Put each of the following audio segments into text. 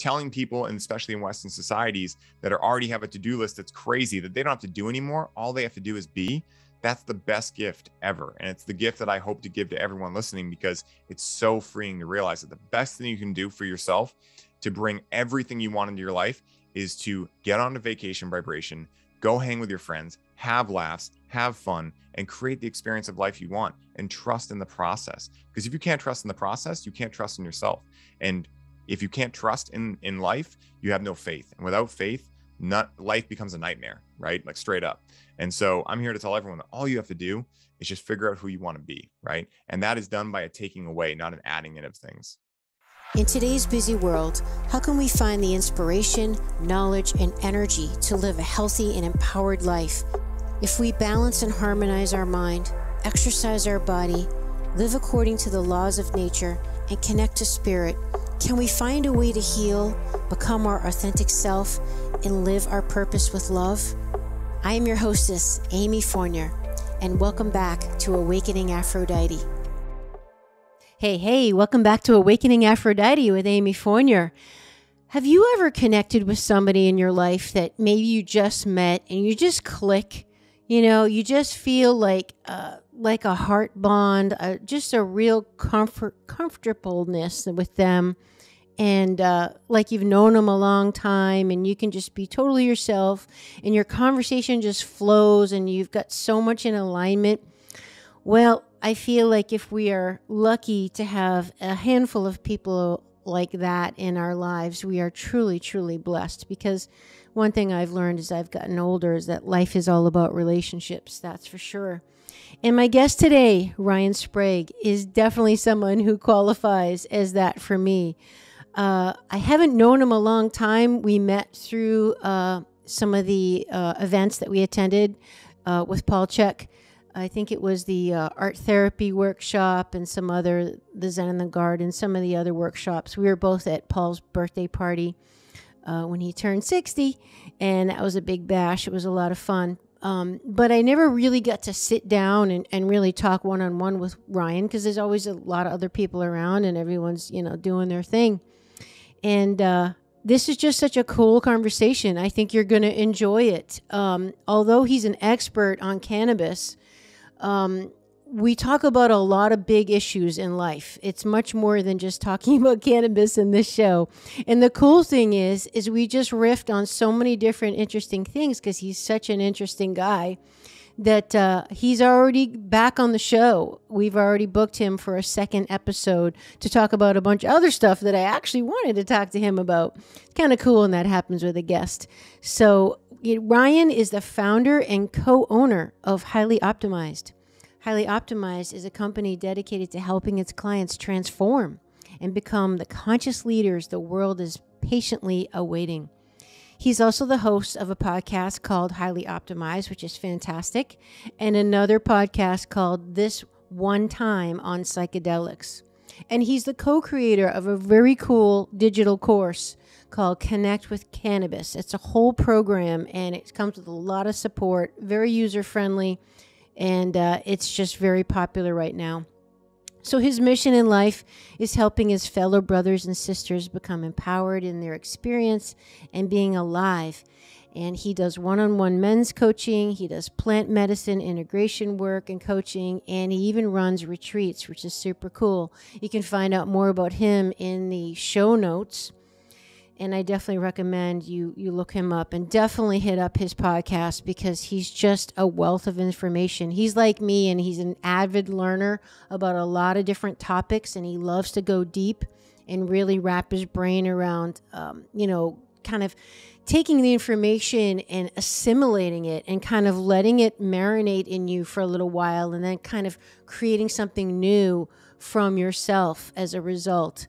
telling people, and especially in Western societies that already have a to-do list that's crazy, that they don't have to do anymore. All they have to do is be. That's the best gift ever. And it's the gift that I hope to give to everyone listening, because it's so freeing to realize that the best thing you can do for yourself to bring everything you want into your life is to get on a vacation vibration, go hang with your friends, have laughs, have fun, and create the experience of life you want, and trust in the process. Because if you can't trust in the process, you can't trust in yourself. And if you can't trust in life, you have no faith. And without faith, life becomes a nightmare, right? Like straight up. And so I'm here to tell everyone that all you have to do is just figure out who you want to be, right? And that is done by a taking away, not an adding in of things. In today's busy world, how can we find the inspiration, knowledge, and energy to live a healthy and empowered life? If we balance and harmonize our mind, exercise our body, live according to the laws of nature, and connect to spirit, can we find a way to heal, become our authentic self, and live our purpose with love? I am your hostess, Amy Fournier, and welcome back to Awakening Aphrodite. Hey, welcome back to Awakening Aphrodite with Amy Fournier. Have you ever connected with somebody in your life that maybe you just met and you just click? You know, you just feel like a heart bond, just a real comfortableness with them. And like you've known them a long time, and you can just be totally yourself, and your conversation just flows, and you've got so much in alignment. Well, I feel like if we are lucky to have a handful of people like that in our lives, we are truly, truly blessed. Because one thing I've learned as I've gotten older is that life is all about relationships, that's for sure. And my guest today, Ryan Sprague, is definitely someone who qualifies as that for me. I haven't known him a long time. We met through some of the events that we attended with Paul Chek. I think it was the art therapy workshop and some other, the Zen in the Garden, some of the other workshops. We were both at Paul's birthday party when he turned 60, and that was a big bash. It was a lot of fun. But I never really got to sit down and really talk one-on-one with Ryan, because there's always a lot of other people around and everyone's, doing their thing. And this is just such a cool conversation. I think you're going to enjoy it. Although he's an expert on cannabis, we talk about a lot of big issues in life. It's much more than just talking about cannabis in this show. And the cool thing is we just riffed on so many different interesting things, because he's such an interesting guy that he's already back on the show. We've already booked him for a second episode to talk about a bunch of other stuff that I actually wanted to talk to him about. It's kind of cool when that happens with a guest. So Ryan is the founder and co-owner of Highly Optimized. Highly Optimized is a company dedicated to helping its clients transform and become the conscious leaders the world is patiently awaiting. He's also the host of a podcast called Highly Optimized, which is fantastic, and another podcast called This One Time On Psychedelics. And he's the co-creator of a very cool digital course called Connect with Cannabis. It's a whole program, and it comes with a lot of support, very user-friendly, and it's just very popular right now. So his mission in life is helping his fellow brothers and sisters become empowered in their experience and being alive. And he does one-on-one men's coaching. He does plant medicine integration work and coaching. And he even runs retreats, which is super cool. You can find out more about him in the show notes. And I definitely recommend you look him up, and definitely hit up his podcast, because he's just a wealth of information. He's like me, and he's an avid learner about a lot of different topics, and he loves to go deep and really wrap his brain around, kind of taking the information and assimilating it and kind of letting it marinate in you for a little while, and then kind of creating something new from yourself as a result.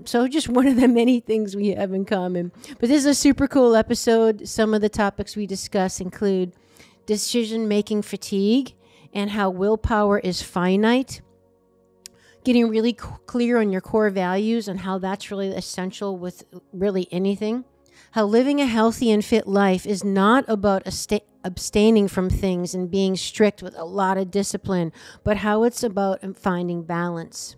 So just one of the many things we have in common. But this is a super cool episode. Some of the topics we discuss include decision-making fatigue and how willpower is finite, getting really clear on your core values and how that's really essential with really anything, how living a healthy and fit life is not about abstaining from things and being strict with a lot of discipline, but how it's about finding balance.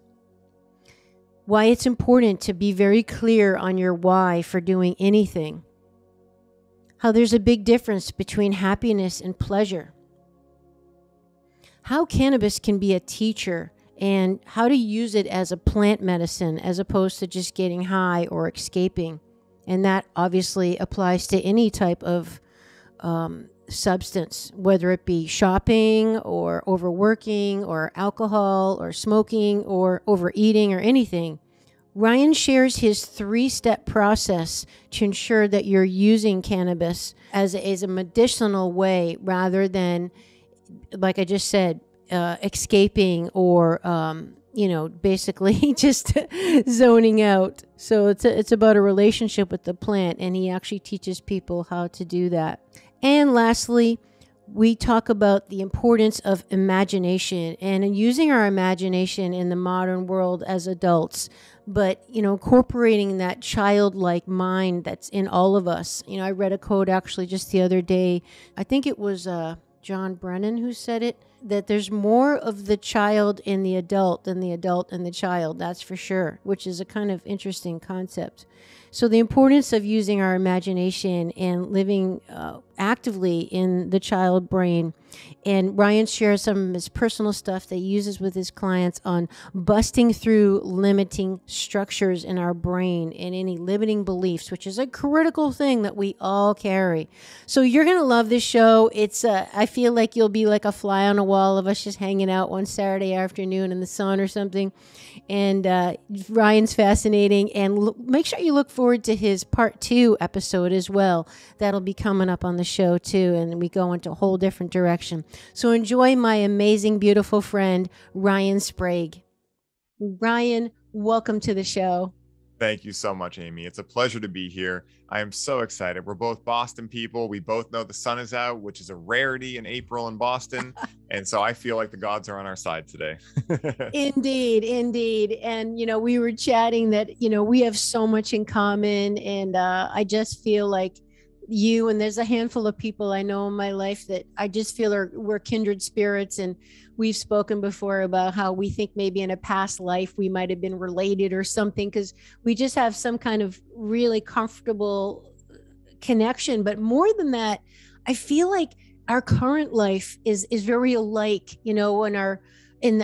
why it's important to be very clear on your why for doing anything, how there's a big difference between happiness and pleasure, how cannabis can be a teacher, and how to use it as a plant medicine as opposed to just getting high or escaping. And that obviously applies to any type of substance, whether it be shopping or overworking or alcohol or smoking or overeating or anything. Ryan shares his 3-step process to ensure that you're using cannabis as a medicinal way rather than, like I just said, escaping or, basically just zoning out. So it's about a relationship with the plant, and he actually teaches people how to do that. And lastly, we talk about the importance of imagination and using our imagination in the modern world as adults, but, incorporating that childlike mind that's in all of us. I read a quote actually just the other day. I think it was John Brennan who said it, that there's more of the child in the adult than the adult in the child. That's for sure, which is a kind of interesting concept. So the importance of using our imagination and living actively in the child brain. And Ryan shares some of his personal stuff that he uses with his clients on busting through limiting structures in our brain and any limiting beliefs, which is a critical thing that we all carry. So you're going to love this show. It's I feel like you'll be like a fly on a wall of us just hanging out one Saturday afternoon in the sun or something. And Ryan's fascinating. And make sure you look forward to his part 2 episode as well. That'll be coming up on the show too. And we go into a whole different direction. So enjoy my amazing, beautiful friend, Ryan Sprague. Ryan, welcome to the show. Thank you so much, Amy. It's a pleasure to be here. I am so excited. We're both Boston people. We both know the sun is out, which is a rarity in April in Boston. And so I feel like the gods are on our side today. Indeed, indeed. And, we were chatting that, we have so much in common. And I just feel like you, and there's a handful of people I know in my life that I just feel we're kindred spirits. And we've spoken before about how we think maybe in a past life we might have been related or something, because we just have some kind of really comfortable connection. But more than that, I feel like our current life is very alike, in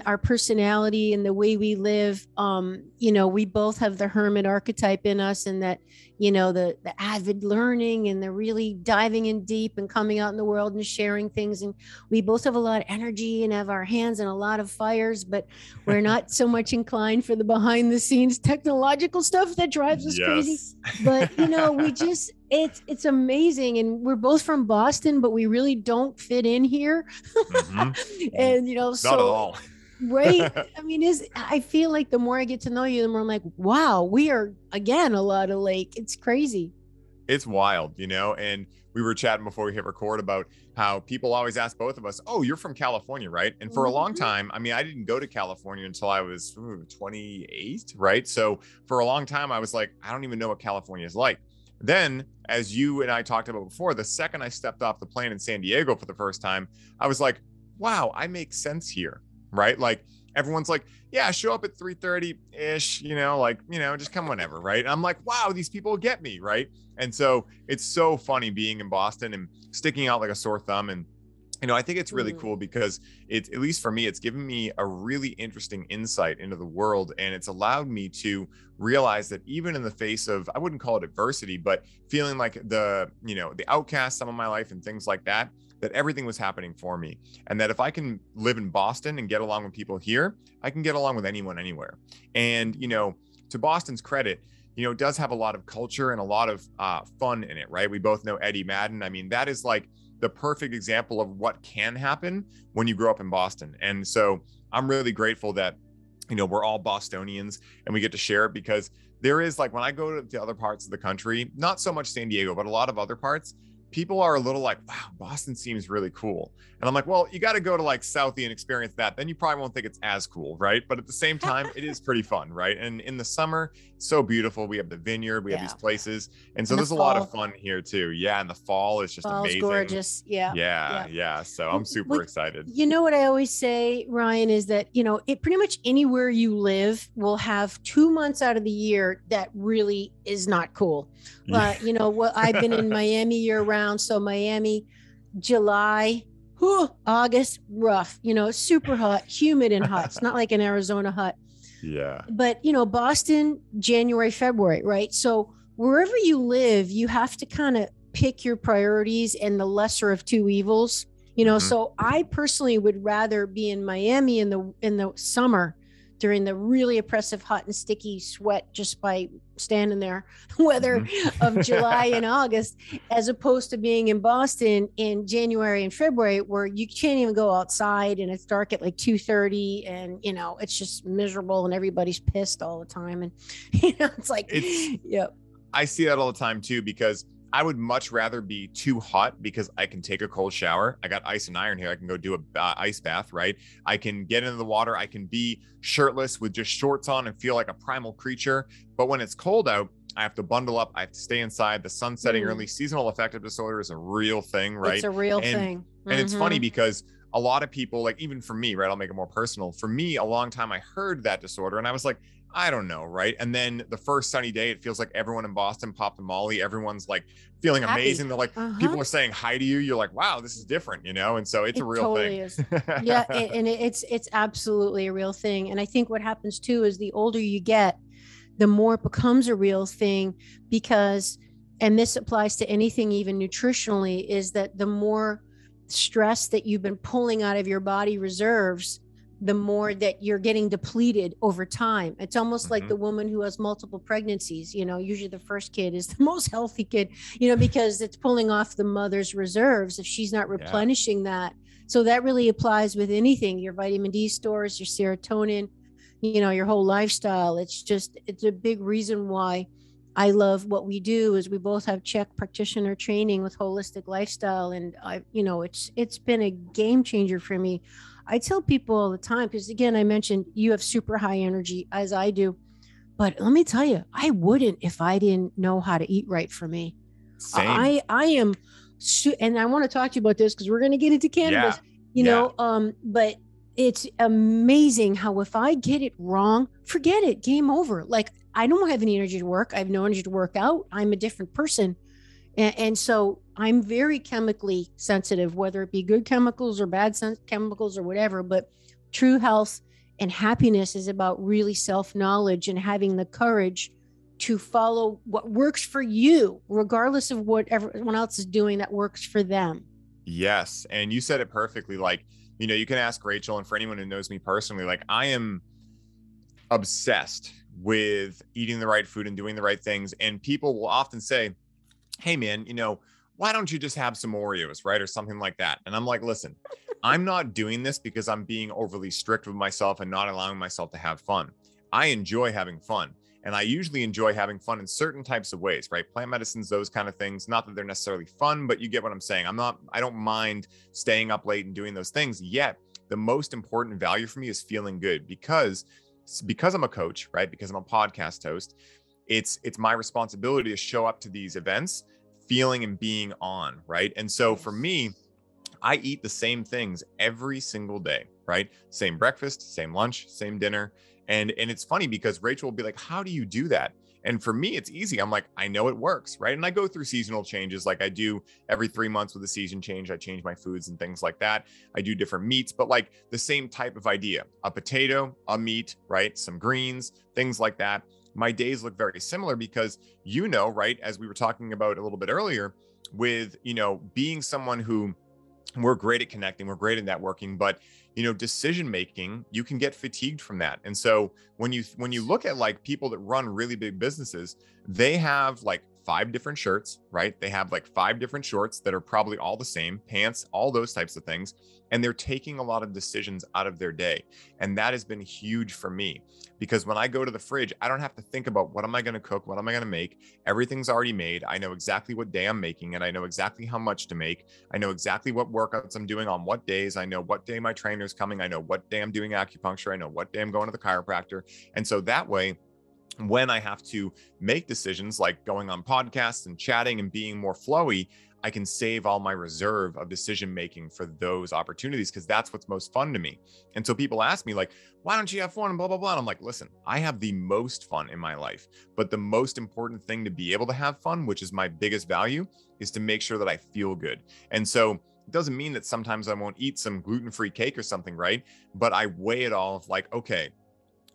our personality and the way we live. We both have the hermit archetype in us, and that, the avid learning and the really diving in deep and coming out in the world and sharing things. And we both have a lot of energy and have our hands in a lot of fires, but we're not so much inclined for the behind the scenes technological stuff that drives us crazy. But, we just, it's amazing. And we're both from Boston, but we really don't fit in here. Mm-hmm. And, not at all. Right. I mean, I feel like the more I get to know you, the more I'm like, wow, we are, again, a lot alike. It's crazy. It's wild, and we were chatting before we hit record about how people always ask both of us, oh, you're from California, right? And for a long time, I didn't go to California until I was 28, right? So for a long time, I was like, I don't even know what California is like. Then, as you and I talked about before, the second I stepped off the plane in San Diego for the first time, I was like, wow, I make sense here. Right? Like everyone's like, yeah, show up at 3:30 ish, just come whenever. Right. And I'm like, wow, these people get me. Right. And so it's so funny being in Boston and sticking out like a sore thumb. And, I think it's really cool because it's, at least for me, it's given me a really interesting insight into the world. And it's allowed me to realize that even in the face of, I wouldn't call it adversity, but feeling like the outcast, some of my life and things like that, that everything was happening for me. And that if I can live in Boston and get along with people here, I can get along with anyone, anywhere. And, to Boston's credit, it does have a lot of culture and a lot of fun in it, right? We both know Eddie Madden. That is like the perfect example of what can happen when you grow up in Boston. And so I'm really grateful that, we're all Bostonians and we get to share it, because there is, like, when I go to the other parts of the country, not so much San Diego, but a lot of other parts, people are a little like, wow, Boston seems really cool. And I'm like, well, you got to go to like Southie and experience that. Then you probably won't think it's as cool, right? But at the same time, it is pretty fun, right? And in the summer, so beautiful. We have the vineyard, we have these places. And so and there's a lot of fun here too. Yeah. And the fall is just fall's amazing. Gorgeous. Yeah. So I'm super excited. You know what I always say, Ryan, is that, it pretty much anywhere you live will have 2 months out of the year that really is not cool. I've been in Miami year round. So Miami, July, August, rough, super hot, humid and hot. It's not like an Arizona hot. Yeah. But, Boston, January, February, right? So wherever you live, you have to kind of pick your priorities and the lesser of two evils, So I personally would rather be in Miami in the summer during the really oppressive hot and sticky sweat just by standing there weather of July and August, as opposed to being in Boston in January and February, where you can't even go outside and it's dark at like 2:30 and it's just miserable and everybody's pissed all the time. And it's like, I see that all the time too, because I would much rather be too hot because I can take a cold shower. I got ice and iron here. I can go do a ice bath, right? I can get into the water. I can be shirtless with just shorts on and feel like a primal creature. But when it's cold out, I have to bundle up. I have to stay inside. The sun setting early. Seasonal affective disorder is a real thing, right? It's a real thing. And it's funny because a lot of people, like even for me, right? I'll make it more personal. For me, a long time I heard that disorder and I was like, I don't know, right? And then the first sunny day, it feels like everyone in Boston popped a Molly. Everyone's like feeling amazing. They're like, people are saying hi to you. You're like, wow, this is different, And so it's a real thing. Is. Yeah, and it's absolutely a real thing. And I think what happens too is the older you get, the more it becomes a real thing, because, and this applies to anything even nutritionally, is that the more stress that you've been pulling out of your body reserves, the more that you're getting depleted over time. It's almost like the woman who has multiple pregnancies, usually the first kid is the most healthy kid, because it's pulling off the mother's reserves if she's not replenishing that. So that really applies with anything, your vitamin D stores, your serotonin, your whole lifestyle. It's a big reason why I love what we do, is we both have Czech practitioner training with holistic lifestyle. And it's been a game changer for me. I tell people all the time, because again, I mentioned you have super high energy as I do, but let me tell you, I wouldn't if I didn't know how to eat right for me. Same. I am, and I want to talk to you about this because we're going to get into cannabis, but it's amazing how if I get it wrong, forget it, game over. Like I don't have any energy to work. I have no energy to work out. I'm a different person. And so I'm very chemically sensitive, whether it be good chemicals or bad chemicals or whatever, but true health and happiness is about really self-knowledge and having the courage to follow what works for you, regardless of what everyone else is doing that works for them. Yes. And you said it perfectly. Like, you can ask Rachel, and for anyone who knows me personally, like I am obsessed with eating the right food and doing the right things. And people will often say, hey man, why don't you just have some Oreos, right? Or something like that. And I'm like, listen, I'm not doing this because I'm being overly strict with myself and not allowing myself to have fun. I enjoy having fun. And I usually enjoy having fun in certain types of ways, right? Plant medicines, those kind of things. Not that they're necessarily fun, but you get what I'm saying. I don't mind staying up late and doing those things. Yet the most important value for me is feeling good, because I'm a coach, right? Because I'm a podcast host. It's my responsibility to show up to these events feeling and being on, right? And so for me, I eat the same things every single day, right? Same breakfast, same lunch, same dinner. And it's funny because Rachel will be like, how do you do that? And for me, it's easy. I'm like, I know it works, right? And I go through seasonal changes like I do every 3 months with a season change. I change my foods and things like that. I do different meats, but like the same type of idea, a potato, a meat, right? Some greens, things like that. My days look very similar because, right, as we were talking about a little bit earlier with, being someone who we're great at connecting, we're great at networking, but, decision making, you can get fatigued from that. And so when you look at like people that run really big businesses, they have like 5 different shirts, right? They have like 5 different shorts that are probably all the same, pants, all those types of things. And they're taking a lot of decisions out of their day. And that has been huge for me, because when I go to the fridge, I don't have to think about what am I going to cook? What am I going to make? Everything's already made. I know exactly what day I'm making, and I know exactly how much to make. I know exactly what workouts I'm doing on what days. I know what day my trainer's coming. I know what day I'm doing acupuncture. I know what day I'm going to the chiropractor. And so that way, when I have to make decisions like going on podcasts and chatting and being more flowy, I can save all my reserve of decision making for those opportunities, because that's what's most fun to me. And so people ask me like, why don't you have fun and blah, blah, blah. And I'm like, listen, I have the most fun in my life, but the most important thing to be able to have fun, which is my biggest value, is to make sure that I feel good. And so it doesn't mean that sometimes I won't eat some gluten-free cake or something, right? But I weigh it all of like, okay,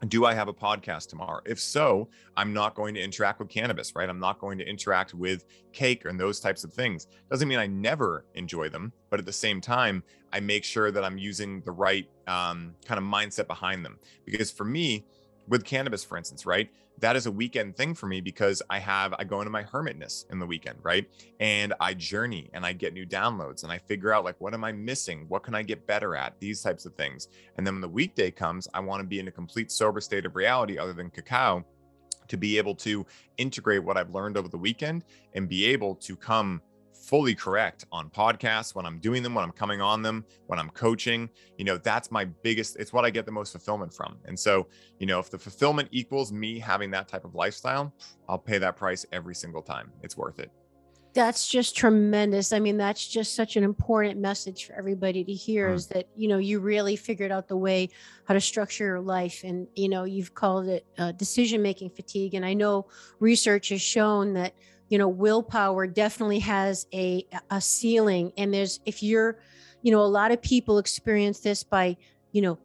do I have a podcast tomorrow? If so, I'm not going to interact with cannabis, right? I'm not going to interact with cake and those types of things. Doesn't mean I never enjoy them, but at the same time, I make sure that I'm using the right kind of mindset behind them. Because for me, with cannabis, for instance, right? That is a weekend thing for me, because I go into my hermitness in the weekend, right? And I journey and I get new downloads and I figure out like, what am I missing? What can I get better at? These types of things. And then when the weekday comes, I want to be in a complete sober state of reality other than cacao, to be able to integrate what I've learned over the weekend and be able to come fully correct on podcasts when I'm doing them, when I'm coming on them, when I'm coaching. That's my biggest, it's what I get the most fulfillment from. And so, if the fulfillment equals me having that type of lifestyle, I'll pay that price every single time. It's worth it. That's just tremendous. I mean, that's just such an important message for everybody to hear, is that, you really figured out the way how to structure your life. And, you've called it decision-making fatigue. And I know research has shown that, willpower definitely has a ceiling. And if you're, a lot of people experience this by,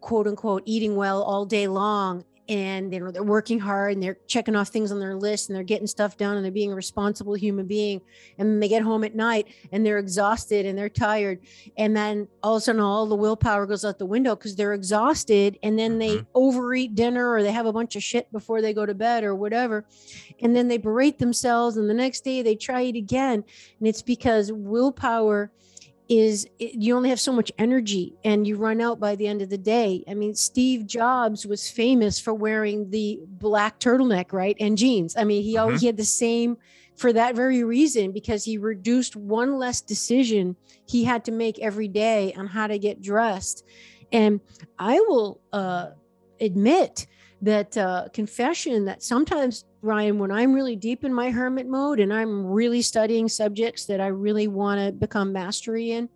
quote unquote, eating well all day long. And they're working hard and they're checking off things on their list and they're getting stuff done and they're being a responsible human being. And then they get home at night and they're exhausted and they're tired. And then all of a sudden, all the willpower goes out the window because they're exhausted. And then they overeat dinner, or they have a bunch of shit before they go to bed or whatever. And then they berate themselves. And the next day they try it again. And it's because willpower you only have so much energy and you run out by the end of the day. I mean, Steve Jobs was famous for wearing the black turtleneck, right? And jeans. I mean, he always had the same, for that very reason, because he reduced one less decision he had to make every day on how to get dressed. And I will admit that confession that sometimes, Ryan, when I'm really deep in my hermit mode and I'm really studying subjects that I really want to become mastery in,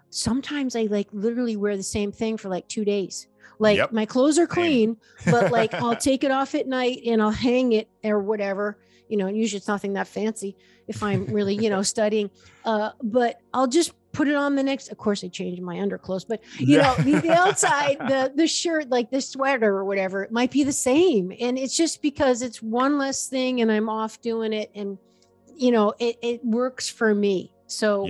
sometimes I like literally wear the same thing for like 2 days. Like my clothes are clean, but like I'll take it off at night and I'll hang it or whatever, and usually it's nothing that fancy if I'm really, studying, but I'll just put it on the next. Of course I changed my underclothes, but the outside, the shirt, like the sweater or whatever, it might be the same. And it's just because it's one less thing and I'm off doing it. And, it works for me. So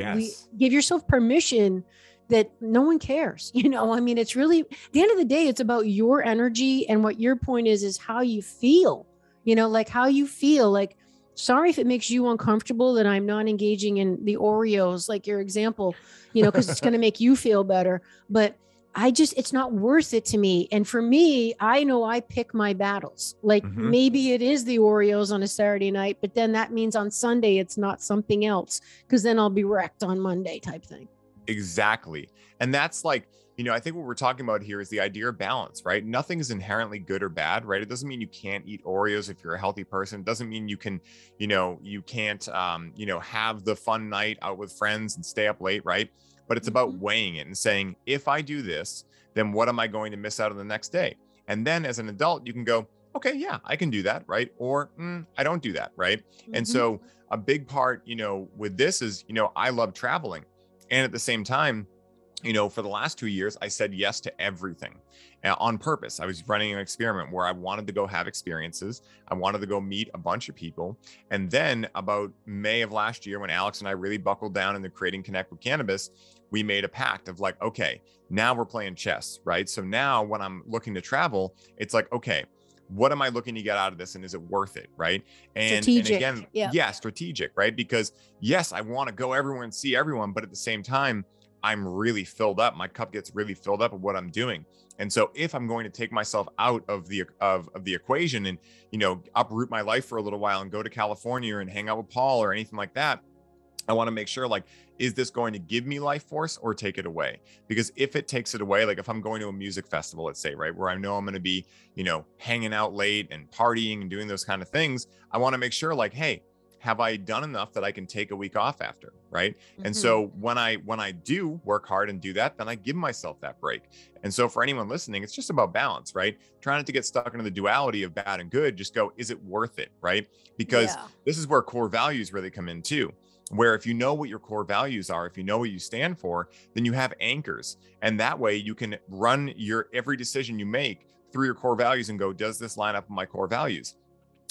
give yourself permission that no one cares. I mean, it's really, at the end of the day, it's about your energy. And what your point is how you feel, like how you feel. Like, sorry if it makes you uncomfortable that I'm not engaging in the Oreos, like your example, because it's going to make you feel better. But it's not worth it to me. And for me, I know I pick my battles. Like maybe it is the Oreos on a Saturday night, but then that means on Sunday, it's not something else, because then I'll be wrecked on Monday type thing. Exactly. And that's like, I think what we're talking about here is the idea of balance, right? Nothing is inherently good or bad, right? It doesn't mean you can't eat Oreos if you're a healthy person. It doesn't mean you can, you can't, have the fun night out with friends and stay up late, right? But it's about weighing it and saying, if I do this, then what am I going to miss out on the next day? And then as an adult, you can go, okay, yeah, I can do that, right? Or I don't do that, right? And so a big part, with this is, I love traveling. And at the same time, for the last 2 years, I said yes to everything on purpose. I was running an experiment where I wanted to go have experiences. I wanted to go meet a bunch of people. And then about May of last year, when Alex and I really buckled down into creating Connect with Cannabis, we made a pact of like, okay, now we're playing chess, right? So now when I'm looking to travel, it's like, okay, what am I looking to get out of this? And is it worth it? Right. And again, Yeah. yeah, strategic, right? Because yes, I want to go everywhere and see everyone, but at the same time, I'm really filled up. My cup gets really filled up of what I'm doing. And so if I'm going to take myself out of the equation and, you know, uproot my life for a little while and go to California and hang out with Paul or anything like that, I want to make sure, like, is this going to give me life force or take it away? Because if it takes it away, like if I'm going to a music festival, let's say, right, where I know I'm going to be, you know, hanging out late and partying and doing those kind of things, I want to make sure, like, hey, have I done enough that I can take a week off after, right? And so when I do work hard and do that, then I give myself that break. And so for anyone listening, it's just about balance, right? Try not to get stuck into the duality of bad and good. Just go, is it worth it, right? Because this is where core values really come in too. Where if you know what your core values are, if you know what you stand for, then you have anchors. And that way you can run your every decision you make through your core values and go, does this line up with my core values?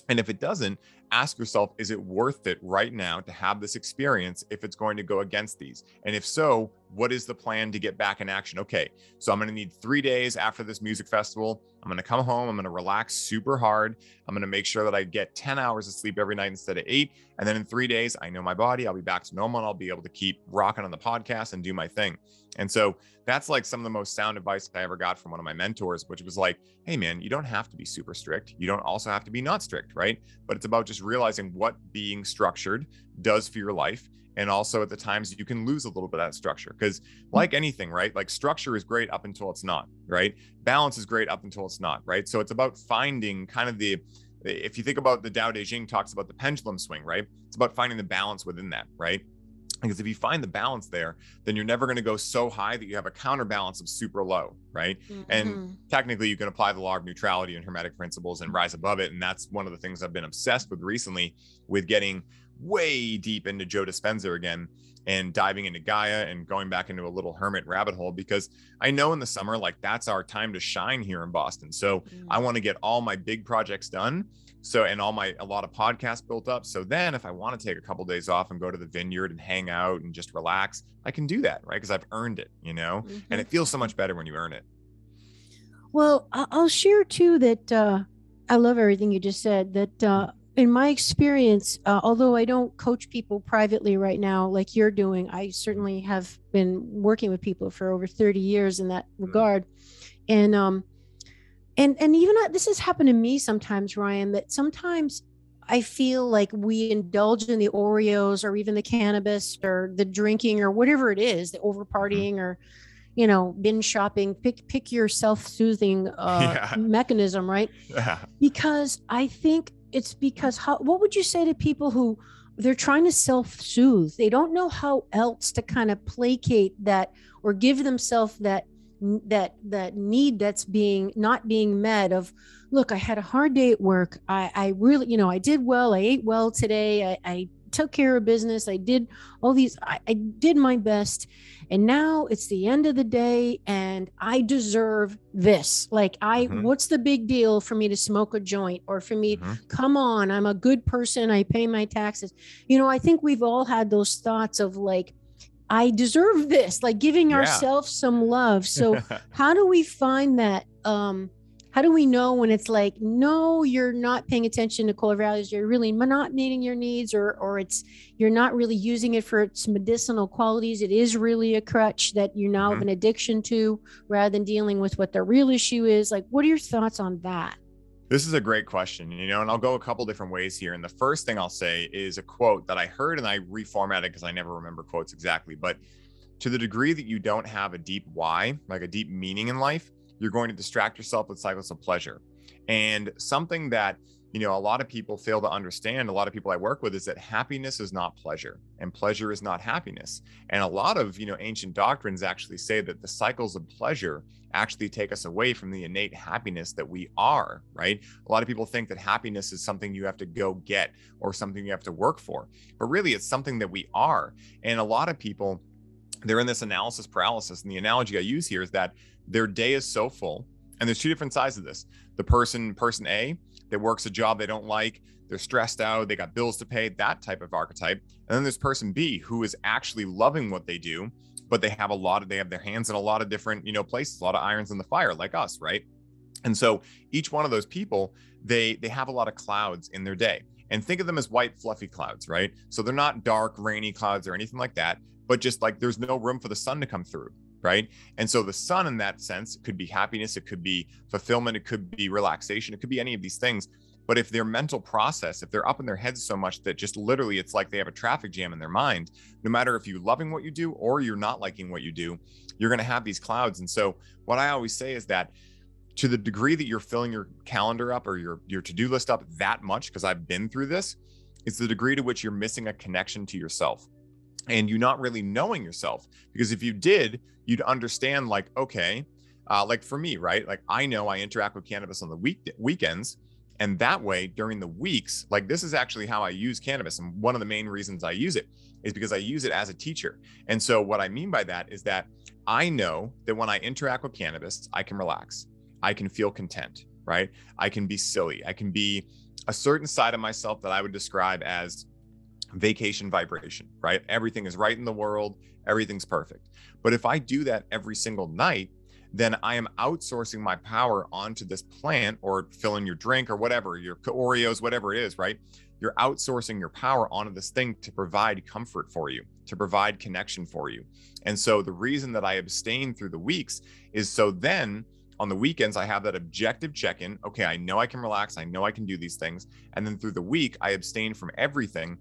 And if it doesn't, ask yourself, is it worth it right now to have this experience if it's going to go against these? And if so, what is the plan to get back in action? Okay, so I'm going to need 3 days after this music festival. I'm going to come home. I'm going to relax super hard. I'm going to make sure that I get 10 hours of sleep every night instead of 8. And then in 3 days, I know my body. I'll be back to normal and I'll be able to keep rocking on the podcast and do my thing. And so that's like some of the most sound advice I ever got from one of my mentors, which was like, hey man, you don't have to be super strict. You don't also have to be not strict, right? But it's about just realizing what being structured does for your life. And also at the times you can lose a little bit of that structure, because like anything, right? Like structure is great up until it's not, right? Balance is great up until it's not, right? So it's about finding kind of if you think about the Tao Te Ching talks about the pendulum swing, right? It's about finding the balance within that, right? Because if you find the balance there, then you're never going to go so high that you have a counterbalance of super low, right? And technically you can apply the law of neutrality and hermetic principles and rise above it. And that's one of the things I've been obsessed with recently, with getting way deep into Joe Dispenza again and diving into Gaia and going back into a little hermit rabbit hole, because I know in the summer, like that's our time to shine here in Boston. So I want to get all my big projects done. So, and a lot of podcasts built up. So then if I want to take a couple of days off and go to the vineyard and hang out and just relax, I can do that, right? Because I've earned it, you know, and it feels so much better when you earn it. Well, I'll share too that I love everything you just said, that in my experience, although I don't coach people privately right now like you're doing, I certainly have been working with people for over 30 years in that regard. And even this has happened to me sometimes, Ryan, that sometimes I feel like we indulge in the Oreos or even the cannabis or the drinking or whatever it is, the over partying or, you know, binge shopping, pick your self-soothing mechanism, right? Because I think it's because what would you say to people who they're trying to self-soothe? They don't know how else to kind of placate that or give themselves that need that's not being met of, look, I had a hard day at work. I really, you know, I did well. I ate well today. I took care of business. I did all these, I did my best. And now it's the end of the day and I deserve this. Like what's the big deal for me to smoke a joint or for me, come on, I'm a good person. I pay my taxes. You know, I think we've all had those thoughts of like, I deserve this, like giving ourselves some love. So how do we find that? How do we know when it's like, no, you're not paying attention to core values, you're really not meeting your needs, or you're not really using it for its medicinal qualities. It is really a crutch that you now have an addiction to, rather than dealing with what the real issue is. Like, what are your thoughts on that? This is a great question, you know, and I'll go a couple different ways here. And the first thing I'll say is a quote that I heard and I reformatted because I never remember quotes exactly. But to the degree that you don't have a deep why, like a deep meaning in life, you're going to distract yourself with cycles of pleasure. And something that, you know, a lot of people fail to understand, a lot of people I work with, is that happiness is not pleasure and pleasure is not happiness. And a lot of, you know, ancient doctrines actually say that the cycles of pleasure actually take us away from the innate happiness that we are, right? A lot of people think that happiness is something you have to go get or something you have to work for, but really it's something that we are. And a lot of people, they're in this analysis paralysis. And the analogy I use here is that their day is so full, and there's two different sides of this. The person A that works a job they don't like, they're stressed out, they got bills to pay, that type of archetype. And then there's person B who is actually loving what they do, but they have their hands in a lot of different, you know, places, a lot of irons in the fire, like us, right? And so each one of those people, they have a lot of clouds in their day. And think of them as white, fluffy clouds, right? So they're not dark, rainy clouds or anything like that, but just like there's no room for the sun to come through, right? And so the sun, in that sense, could be happiness, it could be fulfillment, it could be relaxation, it could be any of these things. But if their mental process, if they're up in their heads so much that just literally it's like they have a traffic jam in their mind, no matter if you're loving what you do or you're not liking what you do, you're going to have these clouds. And so what I always say is that to the degree that you're filling your calendar up or your to-do list up that much, because I've been through this, it's the degree to which you're missing a connection to yourself and you're not really knowing yourself. Because if you did, you'd understand like, okay, like for me, right? Like I know I interact with cannabis on the weekends. And that way during the weeks, like this is actually how I use cannabis. And one of the main reasons I use it is because I use it as a teacher. And so what I mean by that is that I know that when I interact with cannabis, I can relax. I can feel content, right? I can be silly. I can be a certain side of myself that I would describe as vacation vibration, right? Everything is right in the world. Everything's perfect. But if I do that every single night, then I am outsourcing my power onto this plant or fill in your drink or whatever, your Oreos, whatever it is, right? You're outsourcing your power onto this thing to provide comfort for you, to provide connection for you. And so the reason that I abstain through the weeks is so then on the weekends, I have that objective check-in. Okay, I know I can relax. I know I can do these things. And then through the week, I abstain from everything.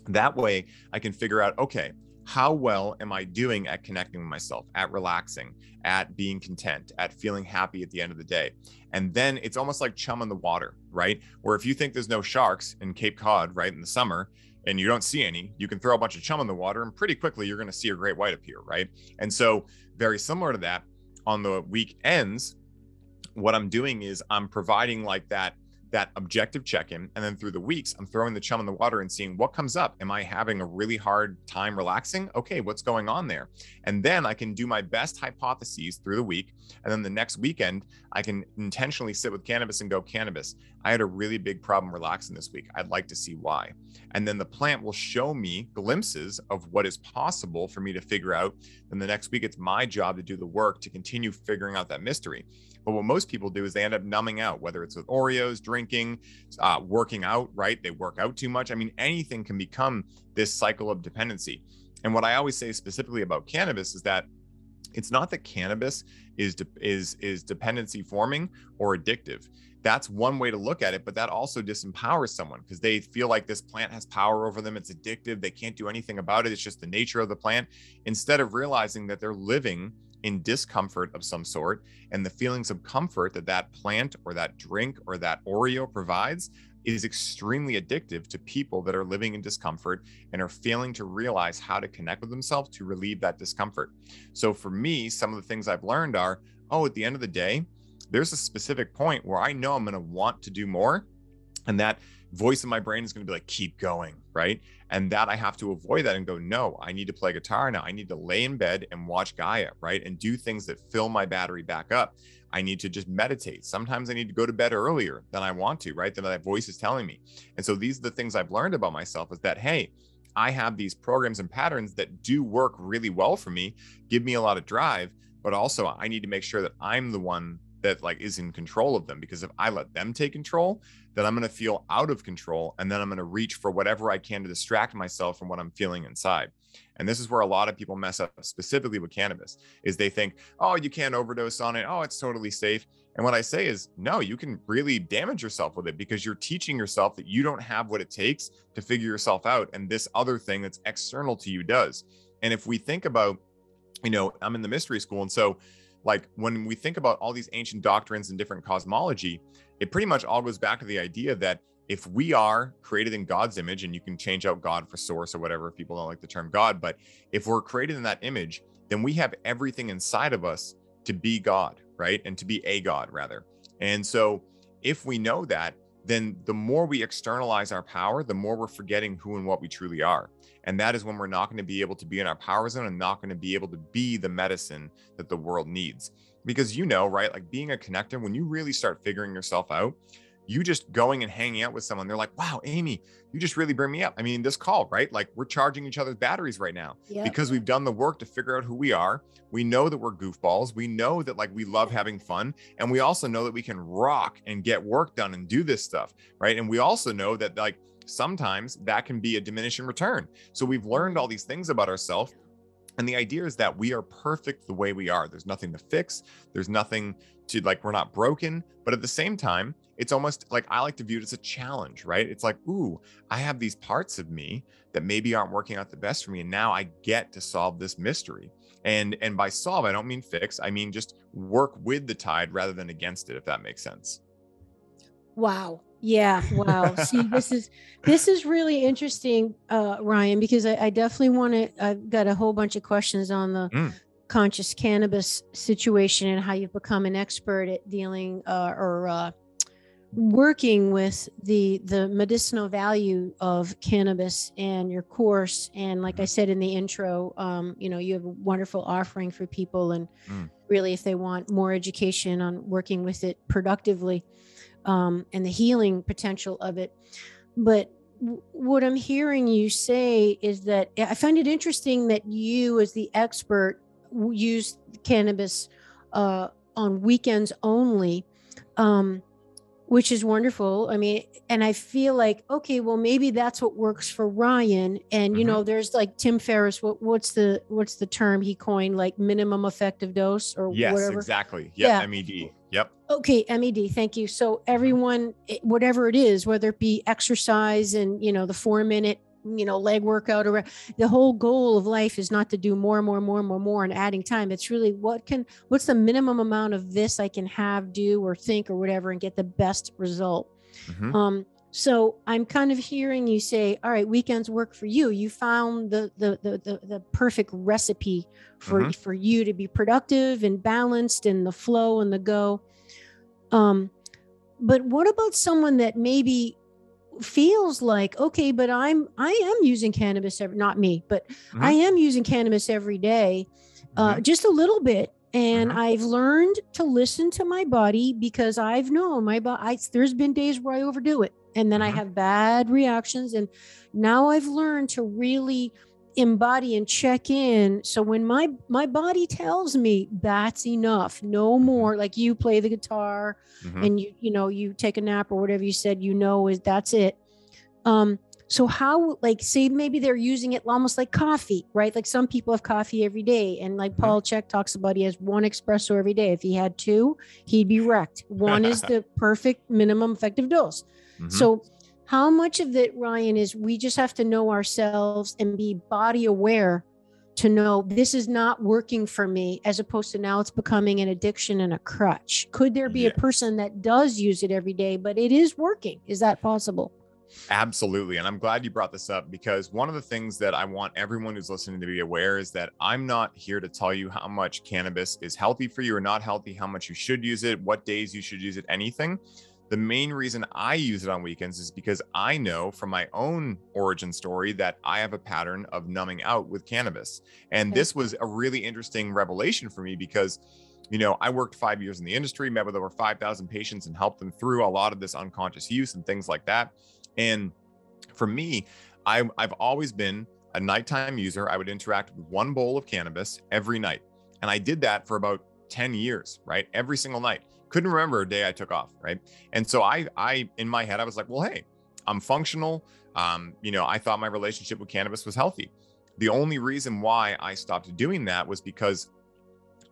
That way I can figure out, okay, how well am I doing at connecting with myself, at relaxing, at being content, at feeling happy at the end of the day? And then it's almost like chum in the water, right? Where if you think there's no sharks in Cape Cod, right, in the summer, and you don't see any, you can throw a bunch of chum in the water and pretty quickly you're going to see a great white appear, right? And so very similar to that, on the weekends, what I'm doing is I'm providing like that objective check-in, and then through the weeks I'm throwing the chum in the water and seeing what comes up. Am I having a really hard time relaxing? Okay, what's going on there? And then I can do my best hypotheses through the week, and then the next weekend I can intentionally sit with cannabis and go, cannabis, I had a really big problem relaxing this week. I'd like to see why. And then the plant will show me glimpses of what is possible for me to figure out. Then the next week it's my job to do the work to continue figuring out that mystery. But what most people do is they end up numbing out, whether it's with Oreos, drinking, working out, right? They work out too much. I mean, anything can become this cycle of dependency. And what I always say specifically about cannabis is that it's not that cannabis is dependency forming or addictive. That's one way to look at it, but that also disempowers someone because they feel like this plant has power over them. It's addictive. They can't do anything about it. It's just the nature of the plant, instead of realizing that they're living in discomfort of some sort, and the feelings of comfort that that plant or that drink or that Oreo provides is extremely addictive to people that are living in discomfort and are failing to realize how to connect with themselves to relieve that discomfort. So for me, some of the things I've learned are, at the end of the day, there's a specific point where I know I'm going to want to do more, and that voice in my brain is going to be like, keep going, right? And that I have to avoid that and go, no, I need to play guitar now. I need to lay in bed and watch Gaia, right? And do things that fill my battery back up. I need to just meditate. Sometimes I need to go to bed earlier than I want to, right? Than that voice is telling me. And so these are the things I've learned about myself, is that, hey, I have these programs and patterns that do work really well for me, give me a lot of drive, but also I need to make sure that I'm the one that like is in control of them, because if I let them take control, then I'm going to feel out of control, and then I'm going to reach for whatever I can to distract myself from what I'm feeling inside. And this is where a lot of people mess up, specifically with cannabis, is they think, oh, you can't overdose on it, oh, it's totally safe. And what I say is, no, you can really damage yourself with it, because you're teaching yourself that you don't have what it takes to figure yourself out, and this other thing that's external to you does. And if we think about, I'm in the mystery school, and so like when we think about all these ancient doctrines and different cosmology, it pretty much all goes back to the idea that if we are created in God's image, and you can change out God for source or whatever if people don't like the term God, but if we're created in that image, then we have everything inside of us to be God, right? And to be a God rather. And so if we know that, then the more we externalize our power, the more we're forgetting who and what we truly are. And that is when we're not going to be able to be in our power zone and not going to be able to be the medicine that the world needs. Because right, like being a connector, when you really start figuring yourself out, you just going and hanging out with someone, they're like, wow, Amy, you just really bring me up. I mean, this call, right? Like we're charging each other's batteries right now because we've done the work to figure out who we are. We know that we're goofballs. We know that like we love having fun. And we also know that we can rock and get work done and do this stuff, right? And we also know that like sometimes that can be a diminishing return. So we've learned all these things about ourselves. And the idea is that we are perfect the way we are. There's nothing to fix. There's nothing to like, we're not broken. But at the same time, it's almost like I like to view it as a challenge, right? It's like, ooh, I have these parts of me that maybe aren't working out the best for me. And now I get to solve this mystery. And by solve, I don't mean fix. I mean just work with the tide rather than against it, if that makes sense. Wow. Yeah. Wow. See, this is really interesting, Ryan, because I definitely want to, I've got a whole bunch of questions on the conscious cannabis situation and how you've become an expert at dealing or working with the medicinal value of cannabis and your course. And like I said in the intro, you have a wonderful offering for people, and really, if they want more education on working with it productively, and the healing potential of it. But what I'm hearing you say is that I find it interesting that you, as the expert, use cannabis on weekends only, which is wonderful. I mean, and I feel like, okay, well, maybe that's what works for Ryan. And, there's like Tim Ferriss, what's the term he coined, like minimum effective dose or whatever? Yes, exactly. Yeah. MED. Yep. Okay. MED. Thank you. So everyone, whatever it is, whether it be exercise and, the 4-minute, leg workout, or the whole goal of life is not to do more and adding time. It's really what's the minimum amount of this I can have, do, or think, or whatever, and get the best result. So I'm kind of hearing you say, all right, weekends work for you. You found the perfect recipe for you to be productive and balanced and the flow and the go. But what about someone that maybe feels like, okay, but I am using cannabis not me, but I am using cannabis every day, just a little bit. And I've learned to listen to my body, because I've known my body, there's been days where I overdo it and then I have bad reactions. And now I've learned to really embody and check in. So when my body tells me that's enough, no more, like you play the guitar and you take a nap or whatever you said, is that's it. So how, like, say maybe they're using it almost like coffee, right? Like some people have coffee every day, and like Paul Chek talks about, he has 1 espresso every day. If he had 2, he'd be wrecked. 1 is the perfect minimum effective dose. So how much of it, Ryan, is we just have to know ourselves and be body aware to know this is not working for me, as opposed to now it's becoming an addiction and a crutch? Could there be a person that does use it every day, but it is working? Is that possible? Absolutely. And I'm glad you brought this up, because one of the things that I want everyone who's listening to be aware is that I'm not here to tell you how much cannabis is healthy for you or not healthy, how much you should use it, what days you should use it, anything. The main reason I use it on weekends is because I know from my own origin story that I have a pattern of numbing out with cannabis. And this was a really interesting revelation for me, because I worked 5 years in the industry, met with over 5,000 patients and helped them through a lot of this unconscious use and things like that. And for me, I've always been a nighttime user. I would interact with 1 bowl of cannabis every night. And I did that for about 10 years, right? Every single night. Couldn't remember a day I took off, right? And so I in my head, I was like, well, hey, I'm functional. I thought my relationship with cannabis was healthy. The only reason why I stopped doing that was because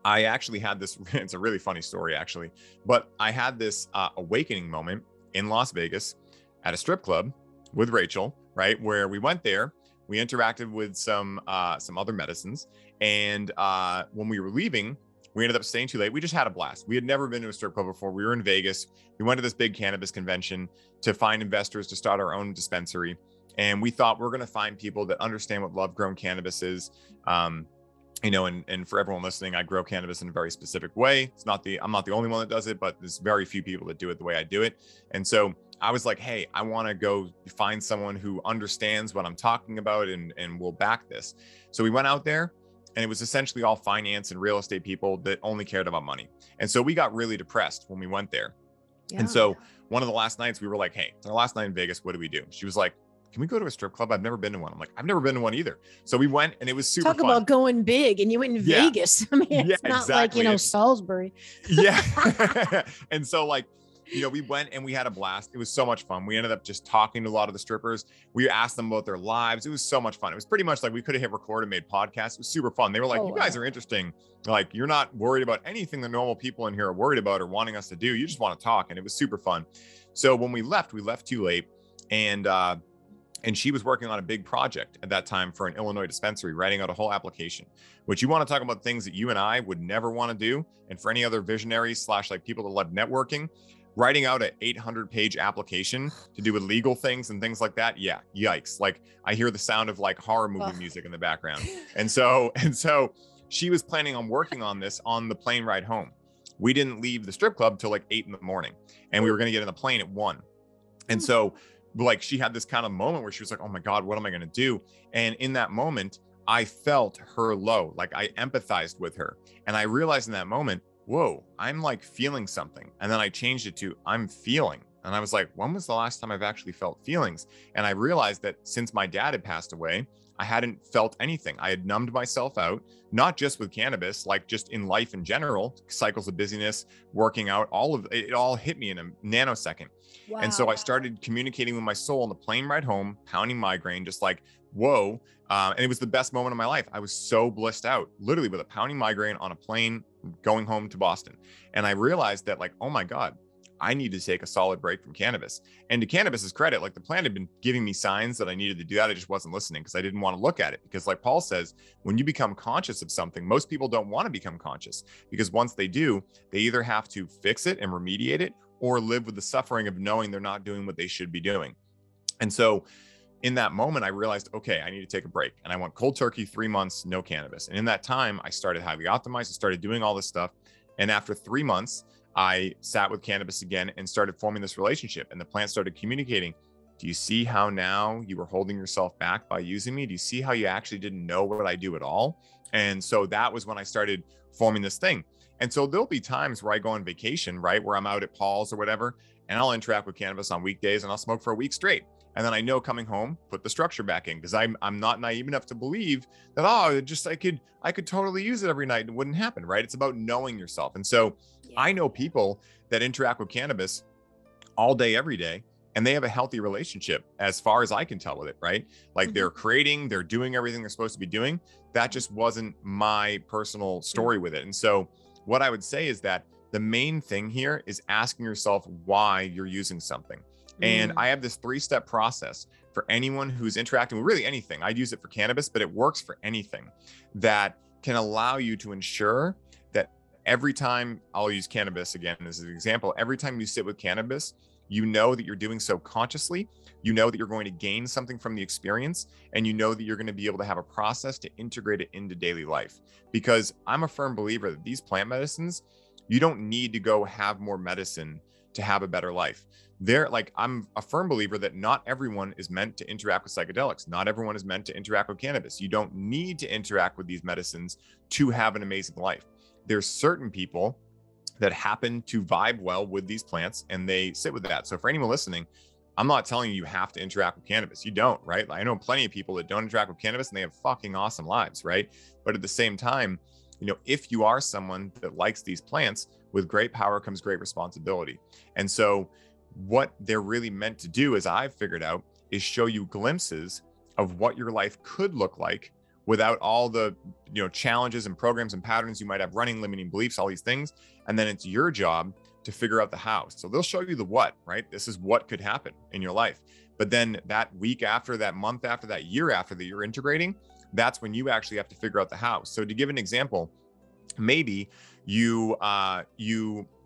I actually had this, it's a really funny story actually, but I had this awakening moment in Las Vegas at a strip club with Rachel, right? Where we went there, we interacted with some other medicines. And when we were leaving, we ended up staying too late. We just had a blast. We had never been to a strip club before. We were in Vegas. We went to this big cannabis convention to find investors to start our own dispensary. And we thought we're going to find people that understand what love-grown cannabis is. And for everyone listening, I grow cannabis in a very specific way. I'm not the only one that does it, but there's very few people that do it the way I do it. And so I was like, hey, I want to go find someone who understands what I'm talking about and will back this. So we went out there, and it was essentially all finance and real estate people that only cared about money. And so we got really depressed when we went there. Yeah. And so one of the last nights we were like, hey, it's our last night in Vegas. What do we do? She was like, can we go to a strip club? I've never been to one. I'm like, I've never been to one either. So we went and it was super Talk fun. about going big, and you went in Yeah. Vegas. I mean, it's not exactly. like, Salisbury. Yeah. And so like, we went and we had a blast. It was so much fun. We ended up just talking to a lot of the strippers. We asked them about their lives. It was so much fun. It was pretty much like we could have hit record and made podcasts. It was super fun. They were like, you guys are interesting. Like, you're not worried about anything the normal people in here are worried about or wanting us to do. You just want to talk. And it was super fun. So when we left too late. And she was working on a big project at that time for an Illinois dispensary, writing out a whole application, which you want to talk about things that you and I would never want to do. And for any other visionaries / like people that love networking, writing out an 800-page application to do with legal things and things like that. Yeah. Yikes. Like, I hear the sound of like horror movie music in the background. And so she was planning on working on this on the plane ride home. We didn't leave the strip club till like 8 a.m. and we were going to get in the plane at 1. And so like, she had this kind of moment where she was like, oh my God, what am I going to do? And in that moment, I felt her low. Like, I empathized with her. And I realized in that moment, whoa, I'm like feeling something. And then I changed it to I'm feeling. And I was like, when was the last time I've actually felt feelings? And I realized that since my dad had passed away, I hadn't felt anything. I had numbed myself out, not just with cannabis, like just in life in general, cycles of busyness, working out, all of it all hit me in a nanosecond. Wow. And so I started communicating with my soul on the plane ride home, pounding migraine, just like, whoa. And it was the best moment of my life. I was so blissed out, literally with a pounding migraine on a plane going home to Boston. And I realized that like, oh my God, I need to take a solid break from cannabis. And to cannabis's credit, like the plant had been giving me signs that I needed to do that. I just wasn't listening because I didn't want to look at it. Because like Paul says, when you become conscious of something, most people don't want to become conscious because once they do, they either have to fix it and remediate it or live with the suffering of knowing they're not doing what they should be doing. And so in that moment, I realized, okay, I need to take a break. And I went cold turkey, 3 months, no cannabis. And in that time, I started highly optimized. I started doing all this stuff. And after 3 months, I sat with cannabis again and started forming this relationship. And the plant started communicating. Do you see how now you were holding yourself back by using me? Do you see how you actually didn't know what I do at all? And so that was when I started forming this thing. And so there'll be times where I go on vacation, right, where I'm out at Paul's or whatever, and I'll interact with cannabis on weekdays and I'll smoke for a week straight. And then I know coming home, put the structure back in because I'm not naive enough to believe that, I could totally use it every night and it wouldn't happen, right? It's about knowing yourself. And so I know people that interact with cannabis all day, every day, and they have a healthy relationship as far as I can tell with it, right? Like they're creating, they're doing everything they're supposed to be doing. That just wasn't my personal story with it. And so what I would say is that the main thing here is asking yourself why you're using something. And I have this 3-step process for anyone who's interacting with really anything. I use it for cannabis, but it works for anything that can allow you to ensure that every time, I'll use cannabis again as an example, every time you sit with cannabis, you know that you're doing so consciously, you know that you're going to gain something from the experience, and you know that you're going to be able to have a process to integrate it into daily life. Because I'm a firm believer that these plant medicines, you don't need to go have more medicine to have a better life. I'm a firm believer that not everyone is meant to interact with psychedelics. Not everyone is meant to interact with cannabis. You don't need to interact with these medicines to have an amazing life. There's certain people that happen to vibe well with these plants and they sit with that. So for anyone listening, I'm not telling you have to interact with cannabis. You don't, right? I know plenty of people that don't interact with cannabis and they have fucking awesome lives, right? But at the same time, if you are someone that likes these plants, with great power comes great responsibility. And so what they're really meant to do, as I've figured out, is show you glimpses of what your life could look like without all the challenges and programs and patterns you might have running, limiting beliefs, all these things. And then it's your job to figure out the how. So they'll show you the what, right? This is what could happen in your life. But then that week after, that month after, that year after that you're integrating, that's when you actually have to figure out the how. So to give an example, maybe you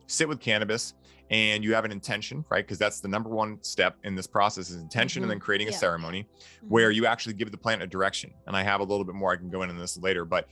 sit with cannabis and you have an intention, right? Because that's the number one step in this process is intention, and then creating a ceremony where you actually give the plant a direction. And I have a little bit more, I can go into this later, but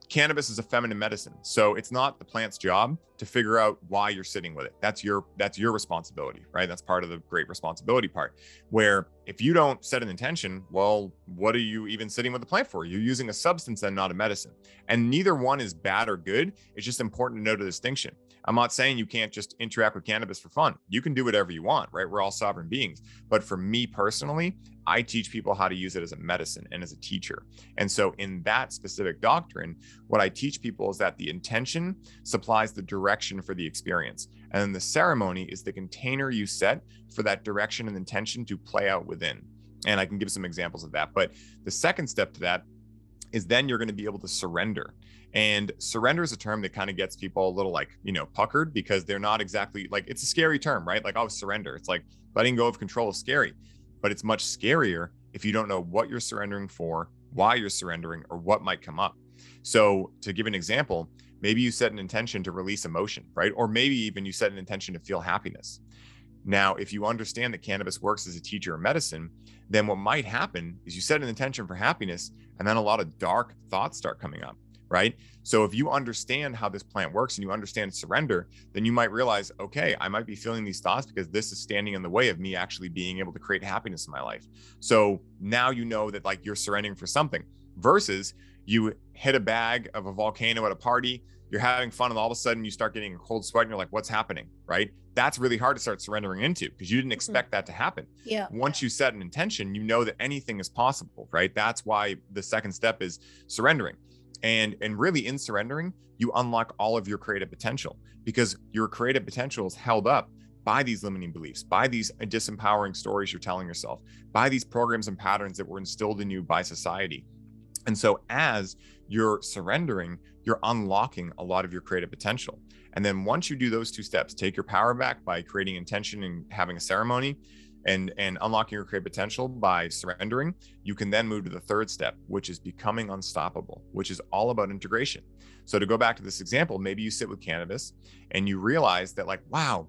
cannabis is a feminine medicine. So it's not the plant's job to figure out why you're sitting with it. That's your responsibility, right? That's part of the great responsibility part, where if you don't set an intention, well, what are you even sitting with the plant for? You're using a substance and not a medicine. And neither one is bad or good. It's just important to know the distinction. I'm not saying you can't just interact with cannabis for fun. You can do whatever you want, right? We're all sovereign beings. But for me personally, I teach people how to use it as a medicine and as a teacher. And so in that specific doctrine, what I teach people is that the intention supplies the direction for the experience. And then the ceremony is the container you set for that direction and intention to play out within. And I can give some examples of that. But the second step to that is then you're going to be able to surrender. And surrender is a term that kind of gets people a little like, puckered, because they're not exactly like, it's a scary term, right? Like, oh, surrender. It's like letting go of control is scary, but it's much scarier if you don't know what you're surrendering for, why you're surrendering, or what might come up. So to give an example, maybe you set an intention to release emotion, right? Or maybe even you set an intention to feel happiness. Now, if you understand that cannabis works as a teacher of medicine, then what might happen is you set an intention for happiness, and then a lot of dark thoughts start coming up, right? So if you understand how this plant works and you understand surrender, then you might realize, okay, I might be feeling these thoughts because this is standing in the way of me actually being able to create happiness in my life. So now you know that like you're surrendering for something, versus you hit a bag of a volcano at a party, you're having fun, and all of a sudden you start getting a cold sweat and you're like, what's happening, right? That's really hard to start surrendering into because you didn't expect that to happen. Yeah. Once you set an intention, you know that anything is possible, right? That's why the second step is surrendering. And really in surrendering, you unlock all of your creative potential, because your creative potential is held up by these limiting beliefs, by these disempowering stories you're telling yourself, by these programs and patterns that were instilled in you by society. And so as you're surrendering, you're unlocking a lot of your creative potential. And then once you do those two steps, take your power back by creating intention and having a ceremony, and unlocking your creative potential by surrendering, you can then move to the third step, which is becoming unstoppable, which is all about integration. So to go back to this example, maybe you sit with cannabis and you realize that like, wow,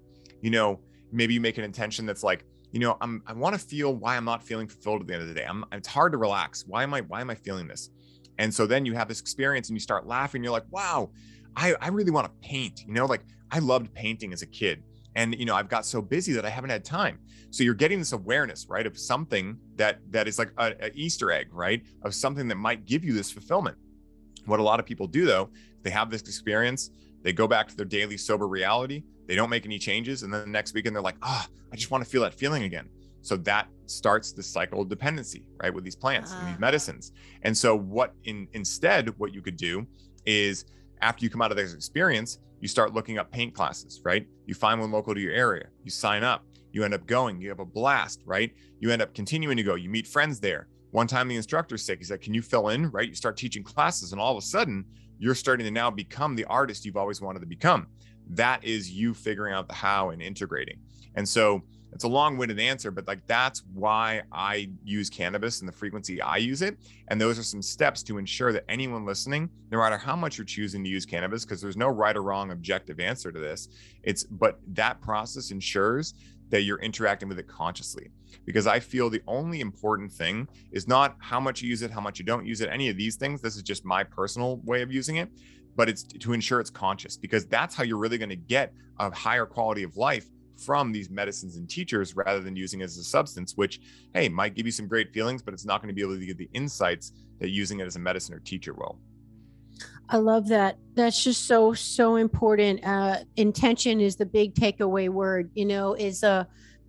maybe you make an intention that's like, I want to feel why I'm not feeling fulfilled at the end of the day. It's hard to relax. Why am I feeling this? And so then you have this experience and you start laughing. You're like, wow, I really want to paint. Like I loved painting as a kid. And, I've got so busy that I haven't had time. So you're getting this awareness, right, of something that is like an Easter egg, right, of something that might give you this fulfillment. What a lot of people do, though, they have this experience, they go back to their daily sober reality, they don't make any changes. And then the next weekend, they're like, I just want to feel that feeling again. So that starts the cycle of dependency, right, with these plants and these medicines. And so instead, what you could do is, after you come out of this experience, you start looking up paint classes, right? You find one local to your area, you sign up, you end up going, you have a blast, right? You end up continuing to go, you meet friends there. One time the instructor's sick, he's like, can you fill in, right? You start teaching classes, and all of a sudden you're starting to now become the artist you've always wanted to become. That is you figuring out the how and integrating. And so it's a long-winded answer, but like that's why I use cannabis and the frequency I use it. And those are some steps to ensure that anyone listening, no matter how much you're choosing to use cannabis, because there's no right or wrong objective answer to this, but that process ensures that you're interacting with it consciously. Because I feel the only important thing is not how much you use it, how much you don't use it, any of these things. This is just my personal way of using it, but it's to ensure it's conscious, because that's how you're really going to get a higher quality of life from these medicines and teachers, rather than using it as a substance, which, hey, might give you some great feelings, but it's not going to be able to give the insights that using it as a medicine or teacher will. I love that. That's just so important. Intention is the big takeaway word, is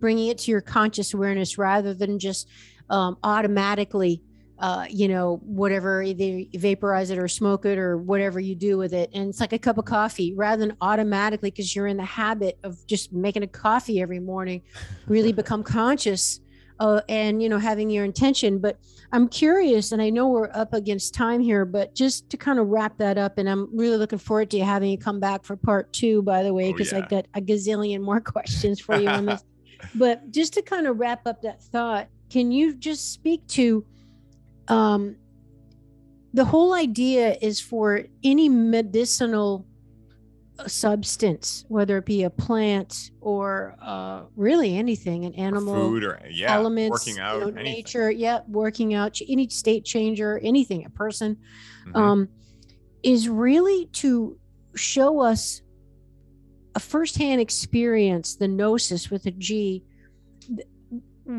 bringing it to your conscious awareness rather than just automatically whatever, either vaporize it or smoke it or whatever you do with it. And it's like a cup of coffee, rather than automatically, because you're in the habit of just making a coffee every morning, really become conscious and, having your intention. But I'm curious, and I know we're up against time here, but just to kind of wrap that up, and I'm really looking forward to having you come back for part 2, by the way, because I got a gazillion more questions for you on this. But just to kind of wrap up that thought, can you just speak to the whole idea is for any medicinal substance, whether it be a plant or really anything, an animal, or food, or elements, working out, nature, working out, any state changer, anything, a person, is really to show us a firsthand experience, the gnosis with a G,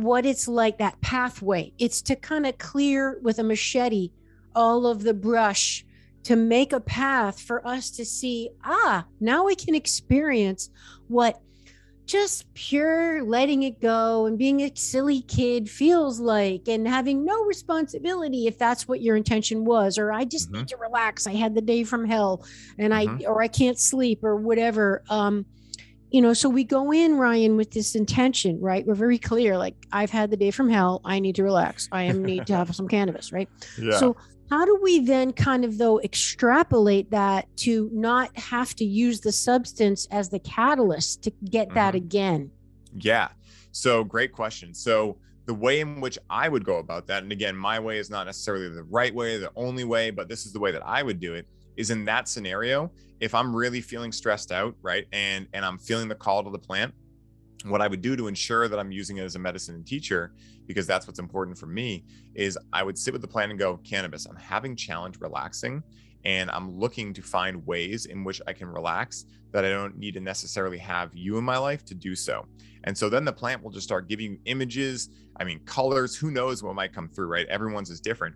what it's like, that pathway. It's to kind of clear with a machete all of the brush to make a path for us to see, now we can experience what just pure letting it go and being a silly kid feels like, and having no responsibility if that's what your intention was, or I just need to relax. I had the day from hell and I can't sleep or whatever. So we go in, Ryan, with this intention, right? We're very clear. Like, I've had the day from hell. I need to relax. Need to have some cannabis, right? Yeah. So how do we then kind of, though, extrapolate that to not have to use the substance as the catalyst to get that again? Yeah. So great question. So the way in which I would go about that, and again, my way is not necessarily the right way, the only way, but this is the way that I would do it, is in that scenario, if I'm really feeling stressed out, right, and I'm feeling the call to the plant, what I would do to ensure that I'm using it as a medicine and teacher, because that's what's important for me, is I would sit with the plant and go, cannabis, I'm having challenge relaxing, and I'm looking to find ways in which I can relax that I don't need to necessarily have you in my life to do so. And so then the plant will just start giving you images, colors, who knows what might come through, right? Everyone's is different.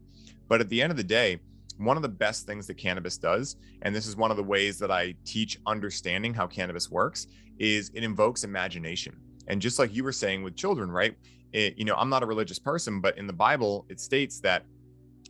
But at the end of the day, one of the best things that cannabis does, and this is one of the ways that I teach understanding how cannabis works, is it invokes imagination. And just like you were saying with children, right? I'm not a religious person, but in the Bible, it states that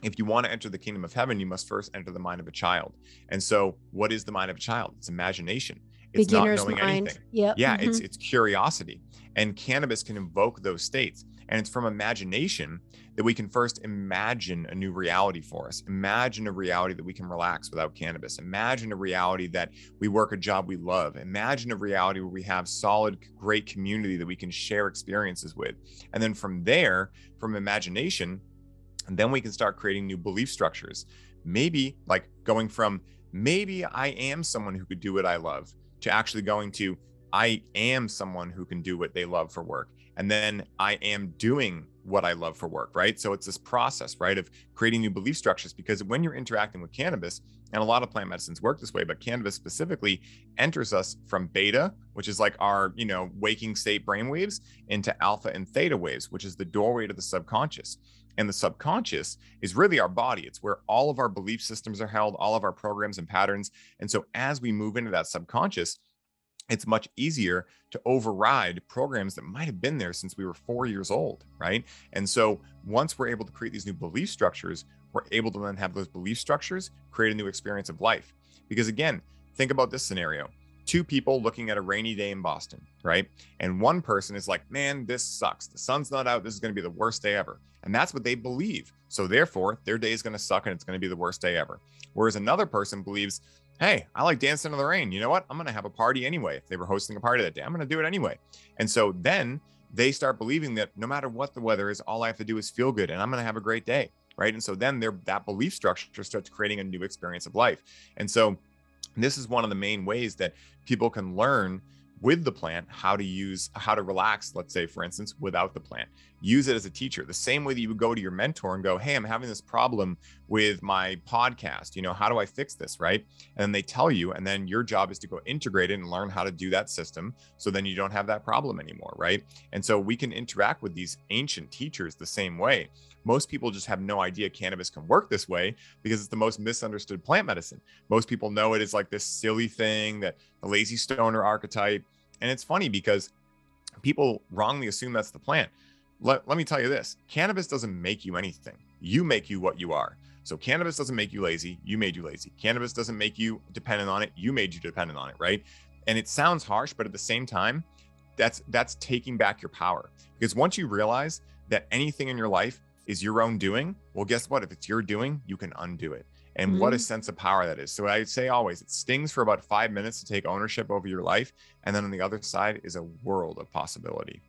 if you want to enter the kingdom of heaven, you must first enter the mind of a child. And so what is the mind of a child? It's imagination. It's beginner's not knowing mind. anything. Yep. Yeah, it's curiosity. And cannabis can invoke those states. And it's from imagination that we can first imagine a new reality for us. Imagine a reality that we can relax without cannabis. Imagine a reality that we work a job we love. Imagine a reality where we have solid, great community that we can share experiences with. And then from there, from imagination, and then we can start creating new belief structures. Maybe like going from, maybe I am someone who could do what I love, to actually going to, I am someone who can do what they love for work. And then I am doing what I love for work, right? So it's this process, right, of creating new belief structures, because when you're interacting with cannabis, and a lot of plant medicines work this way, but cannabis specifically enters us from beta, which is like our, waking state brainwaves, into alpha and theta waves, which is the doorway to the subconscious. And the subconscious is really our body. It's where all of our belief systems are held, all of our programs and patterns. And so as we move into that subconscious, it's much easier to override programs that might have been there since we were 4 years old, right? And so once we're able to create these new belief structures, we're able to then have those belief structures create a new experience of life. Because again, think about this scenario. 2 people looking at a rainy day in Boston, right? And one person is like, man, this sucks. The sun's not out. This is going to be the worst day ever. And that's what they believe. So therefore, their day is going to suck and it's going to be the worst day ever. Whereas another person believes, hey, I like dancing in the rain. You know what? I'm going to have a party anyway. If they were hosting a party that day, I'm going to do it anyway. And so then they start believing that no matter what the weather is, all I have to do is feel good and I'm going to have a great day, right? And so then that belief structure starts creating a new experience of life. And so this is one of the main ways that people can learn with the plant how to relax, let's say, for instance, without the plant. Use it as a teacher, the same way that you would go to your mentor and go, hey, I'm having this problem with my podcast. How do I fix this, right? And then they tell you, and then your job is to go integrate it and learn how to do that system. So then you don't have that problem anymore, right? And so we can interact with these ancient teachers the same way. Most people just have no idea cannabis can work this way because it's the most misunderstood plant medicine. Most people know it as like this silly thing, that the lazy stoner archetype. And it's funny because people wrongly assume that's the plant. Let me tell you this. Cannabis doesn't make you anything. You make you what you are. So cannabis doesn't make you lazy. You made you lazy. Cannabis doesn't make you dependent on it. You made you dependent on it, right? And it sounds harsh, but at the same time, that's taking back your power. Because once you realize that anything in your life is your own doing, well, guess what? If it's your doing, you can undo it. And what a sense of power that is. So I say always, it stings for about 5 minutes to take ownership over your life. And then on the other side is a world of possibility.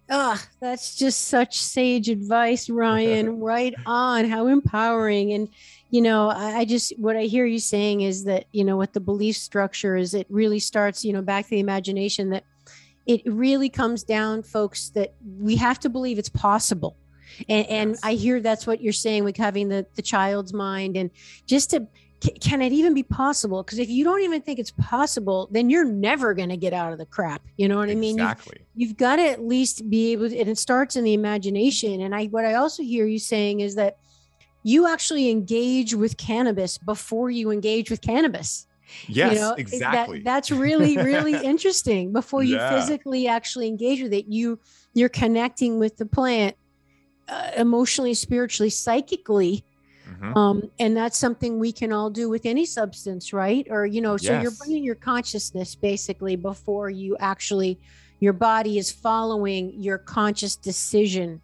That's just such sage advice, Ryan. Right on. How empowering. And, what I hear you saying is that, what the belief structure is, it really starts, back to the imagination, that it really comes down, folks, that we have to believe it's possible. And Yes. I hear that's what you're saying with having the child's mind, and just to can it even be possible? Because if you don't even think it's possible, then you're never going to get out of the crap. You know what I mean? Exactly. You've got to at least be able to, and it starts in the imagination. And what I also hear you saying is that you actually engage with cannabis before you engage with cannabis. Yes, you know, exactly. That's really, really interesting. Before you Yeah. physically actually engage with it, you're connecting with the plant emotionally, spiritually, psychically. And that's something we can all do with any substance, right? Or, so you're Yes. bringing your consciousness basically before you actually, your body is following your conscious decision.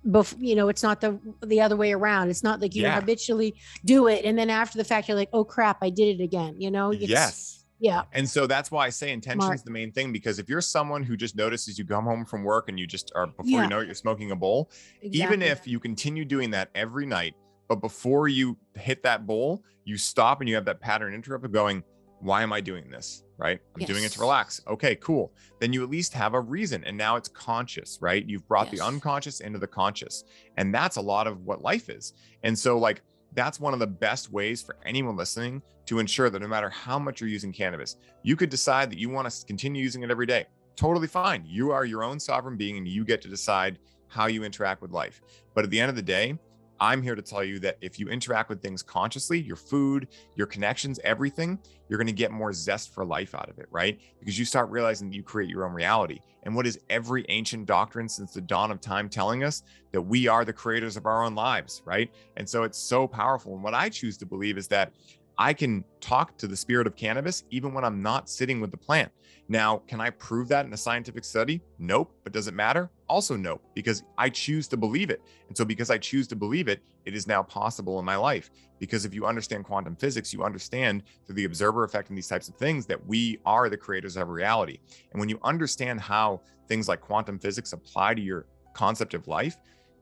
It's not the other way around. It's not like you habitually do it, and then after the fact you're like, oh crap, I did it again. Yes. Yeah. And so that's why I say intention is the main thing, because if you're someone who just notices you come home from work and you just are, before you know it, you're smoking a bowl, even if you continue doing that every night, but before you hit that bowl, you stop and you have that pattern interrupt of going, why am I doing this? Right? I'm doing it to relax. Okay, cool. Then you at least have a reason. And now it's conscious, right? You've brought the unconscious into the conscious. And that's a lot of what life is. And so like, that's one of the best ways for anyone listening to ensure that no matter how much you're using cannabis, you could decide that you want to continue using it every day. Totally fine. You are your own sovereign being and you get to decide how you interact with life. But at the end of the day, I'm here to tell you that if you interact with things consciously, your food, your connections, everything, you're going to get more zest for life out of it, right? Because you start realizing that you create your own reality. And what is every ancient doctrine since the dawn of time telling us? That we are the creators of our own lives, right? And so it's so powerful. And what I choose to believe is that I can talk to the spirit of cannabis even when I'm not sitting with the plant. Now, can I prove that in a scientific study? Nope. But does it matter? Also no, because I choose to believe it. And so because I choose to believe it, it is now possible in my life. Because if you understand quantum physics, you understand through the observer effect and these types of things that we are the creators of reality. And when you understand how things like quantum physics apply to your concept of life,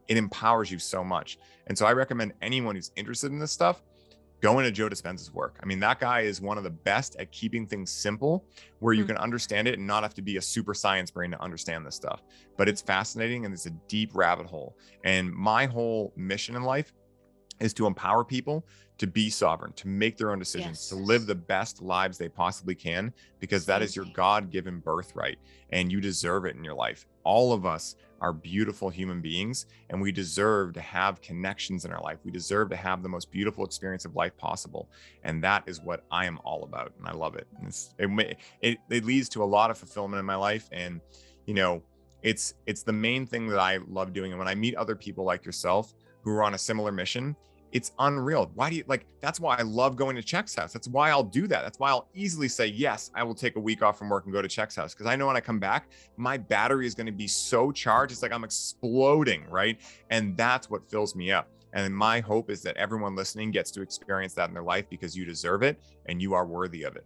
it empowers you so much. And so I recommend anyone who's interested in this stuff, go into Joe Dispenza's work. I mean, that guy is one of the best at keeping things simple where you can understand it and not have to be a super science brain to understand this stuff. But it's fascinating and it's a deep rabbit hole. And my whole mission in life is to empower people to be sovereign, to make their own decisions, to live the best lives they possibly can, because that is your God-given birthright and you deserve it in your life. All of us are beautiful human beings and we deserve to have connections in our life. We deserve to have the most beautiful experience of life possible. And that is what I am all about. And I love it. And it leads to a lot of fulfillment in my life. And, it's the main thing that I love doing. And when I meet other people like yourself who are on a similar mission, it's unreal. Why do you that's why I love going to Check's house. That's why I'll do that. That's why I'll easily say, yes, I will take a week off from work and go to Check's house. Because I know when I come back, my battery is going to be so charged. It's like I'm exploding, right? And that's what fills me up. And my hope is that everyone listening gets to experience that in their life because you deserve it and you are worthy of it.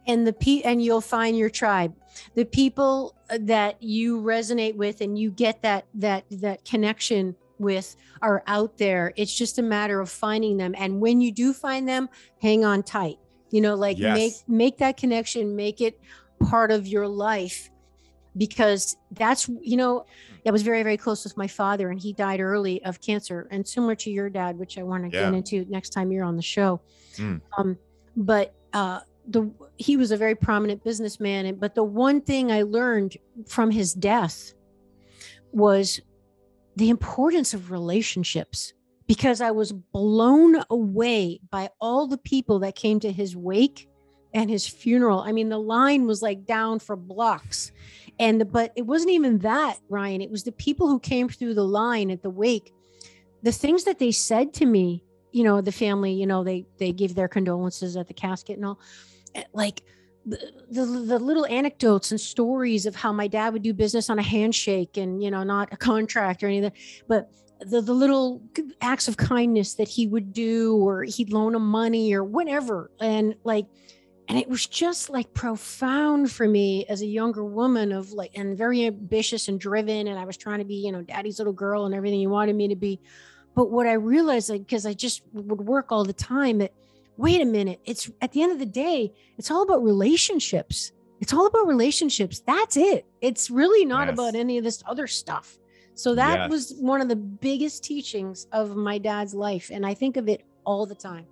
And and you'll find your tribe, the people that you resonate with and you get that connection with are out there. It's just a matter of finding them. And when you do find them, hang on tight, make that connection, make it part of your life, because that's, I was very, very close with my father and he died early of cancer, and similar to your dad, which I want to get into next time you're on the show. But he was a very prominent businessman. But the one thing I learned from his death was the importance of relationships, because I was blown away by all the people that came to his wake and his funeral. I mean, the line was like down for blocks. But it wasn't even that, Ryan. It was the people who came through the line at the wake. The things that they said to me, the family, they gave their condolences at the casket and all. Like the little anecdotes and stories of how my dad would do business on a handshake and, not a contract or anything, but the little acts of kindness that he would do, or he'd loan him money or whatever. And it was just profound for me as a younger woman and very ambitious and driven. And I was trying to be, daddy's little girl and everything he wanted me to be. But what I realized, because I just would work all the time, that wait a minute, it's at the end of the day, it's all about relationships. It's all about relationships. That's it. It's really not about any of this other stuff. So that was one of the biggest teachings of my dad's life. And I think of it all the time.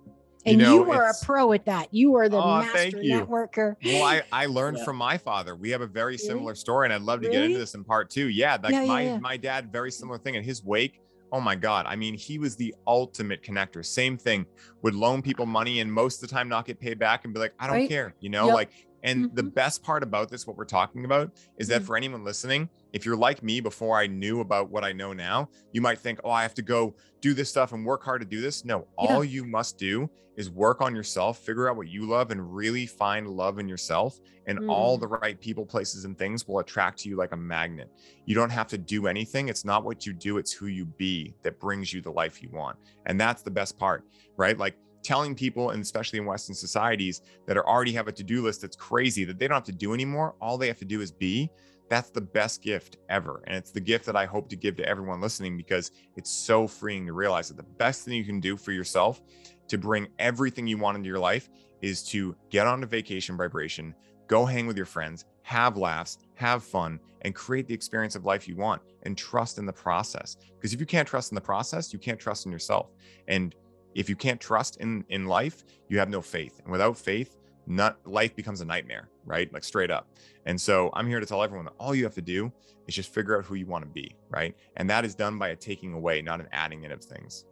And you are a pro at that. You are the thank master you. networker. Well, I learned from my father. We have a very similar story, and I'd love to get into this in part 2. Yeah, like my dad, very similar thing. In his wake, oh my God. I mean, he was the ultimate connector. Same thing. Would loan people money and most of the time not get paid back and be like, I don't care, you know, like, and the best part about this, what we're talking about, is that for anyone listening, if you're like me before I knew about what I know now, you might think, oh, I have to go do this stuff and work hard to do this. No, all you must do is work on yourself, figure out what you love, and really find love in yourself. And all the right people, places, and things will attract to you like a magnet. You don't have to do anything. It's not what you do, it's who you be that brings you the life you want. And that's the best part, right? Like, telling people, and especially in Western societies that already have a to-do list that's crazy, that they don't have to do anymore, all they have to do is be, that's the best gift ever. And it's the gift that I hope to give to everyone listening, because it's so freeing to realize that the best thing you can do for yourself to bring everything you want into your life is to get on a vacation vibration, go hang with your friends, have laughs, have fun, and create the experience of life you want, and trust in the process. Because if you can't trust in the process, you can't trust in yourself. And if you can't trust in life, you have no faith. And without faith, life becomes a nightmare, right? Like, straight up. And so I'm here to tell everyone that all you have to do is just figure out who you want to be, right? And that is done by a taking away, not an adding in of things.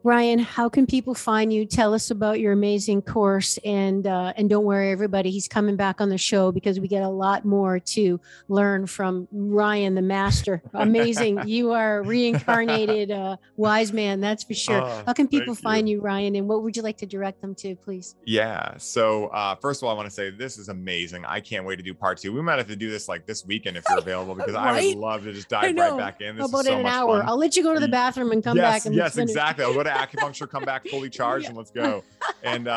Ryan, how can people find you? Tell us about your amazing course, and don't worry, everybody, he's coming back on the show because we get a lot more to learn from Ryan, the master. Amazing. You are a reincarnated wise man, that's for sure. How can people find you, Ryan, and what would you like to direct them to, please? Yeah. So first of all, I want to say this is amazing. I can't wait to do part 2. We might have to do this like this weekend if you're available, because I would love to just dive right back in. This is so much fun. I'll let you go to the bathroom and come back. And yes, exactly. I'll go to acupuncture, come back fully charged, and let's go. And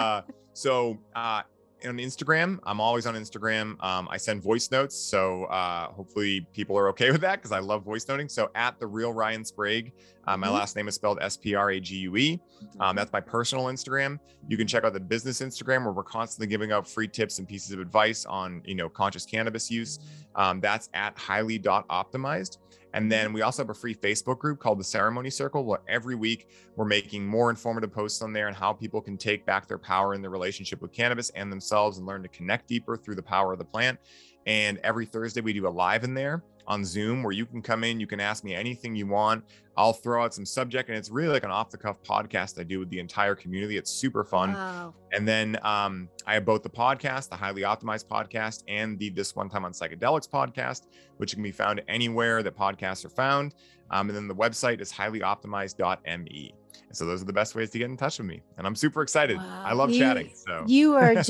so on Instagram, I'm always on Instagram. I send voice notes, so hopefully people are okay with that, because I love voice noting. So at the real Ryan Sprague, my last name is spelled Sprague. That's my personal Instagram. You can check out the business Instagram, where we're constantly giving out free tips and pieces of advice on, conscious cannabis use. That's at highly.optimized. And then we also have a free Facebook group called the Ceremony Circle, where every week we're making more informative posts on there on how people can take back their power in their relationship with cannabis and themselves, and learn to connect deeper through the power of the plant. And every Thursday we do a live in there on Zoom, where you can come in, you can ask me anything you want. I'll throw out some subject, and it's really like an off-the-cuff podcast I do with the entire community. It's super fun. Wow. And then I have both the podcast, the Highly Optimized podcast, and this One Time On Psychedelics podcast, which can be found anywhere that podcasts are found. And then the website is highlyoptimized.me. And so those are the best ways to get in touch with me. And I'm super excited. Wow. I love chatting. So you are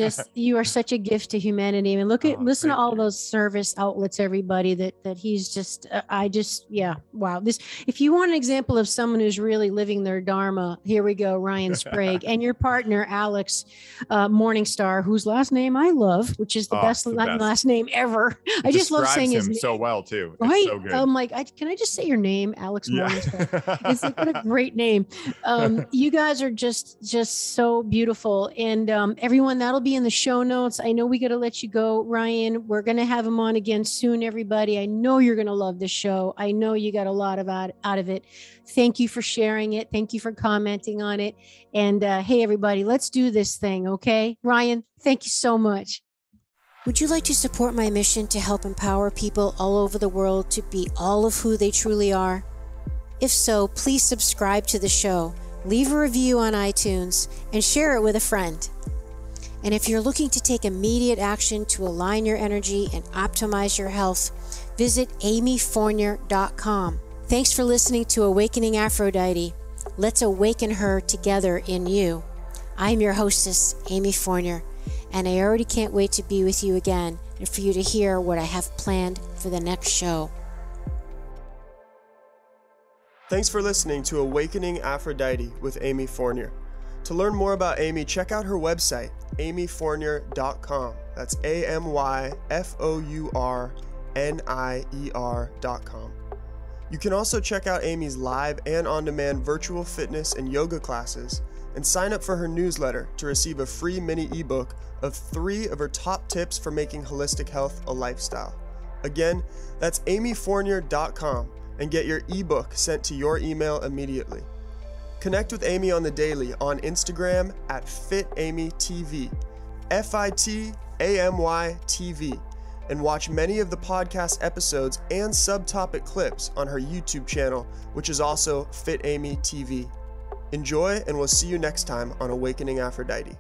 such a gift to humanity. I mean, listen to all those service outlets, everybody that he's just, wow. If you want an example of someone who's really living their Dharma, here we go, Ryan Sprague, and your partner, Alex Morningstar, whose last name I love, which is the best last name ever. I just love saying his name so well too. Right. It's so good. I'm like, can I just say your name, Alex Morningstar? It's like, what a great name. You guys are just so beautiful. And everyone, that'll be in the show notes. I know we got to let you go, Ryan. We're going to have him on again soon, everybody. I know you're going to love this show. I know you got a lot out of it. Thank you for sharing it. Thank you for commenting on it. And hey, everybody, let's do this thing. Okay. Ryan, thank you so much. Would you like to support my mission to help empower people all over the world to be all of who they truly are? If so, please subscribe to the show, leave a review on iTunes, and share it with a friend. And if you're looking to take immediate action to align your energy and optimize your health, visit amyfournier.com. Thanks for listening to Awakening Aphrodite. Let's awaken her together in you. I'm your hostess, Amy Fournier, and I already can't wait to be with you again and for you to hear what I have planned for the next show. Thanks for listening to Awakening Aphrodite with Amy Fournier. To learn more about Amy, check out her website, amyfournier.com. That's AMYFOURNIER.com. You can also check out Amy's live and on-demand virtual fitness and yoga classes, and sign up for her newsletter to receive a free mini ebook of 3 of her top tips for making holistic health a lifestyle. Again, that's amyfournier.com, and get your ebook sent to your email immediately. Connect with Amy on the daily on Instagram at FitAmyTV, FitAmyTV, and watch many of the podcast episodes and subtopic clips on her YouTube channel, which is also FitAmyTV. Enjoy, and we'll see you next time on Awakening Aphrodite.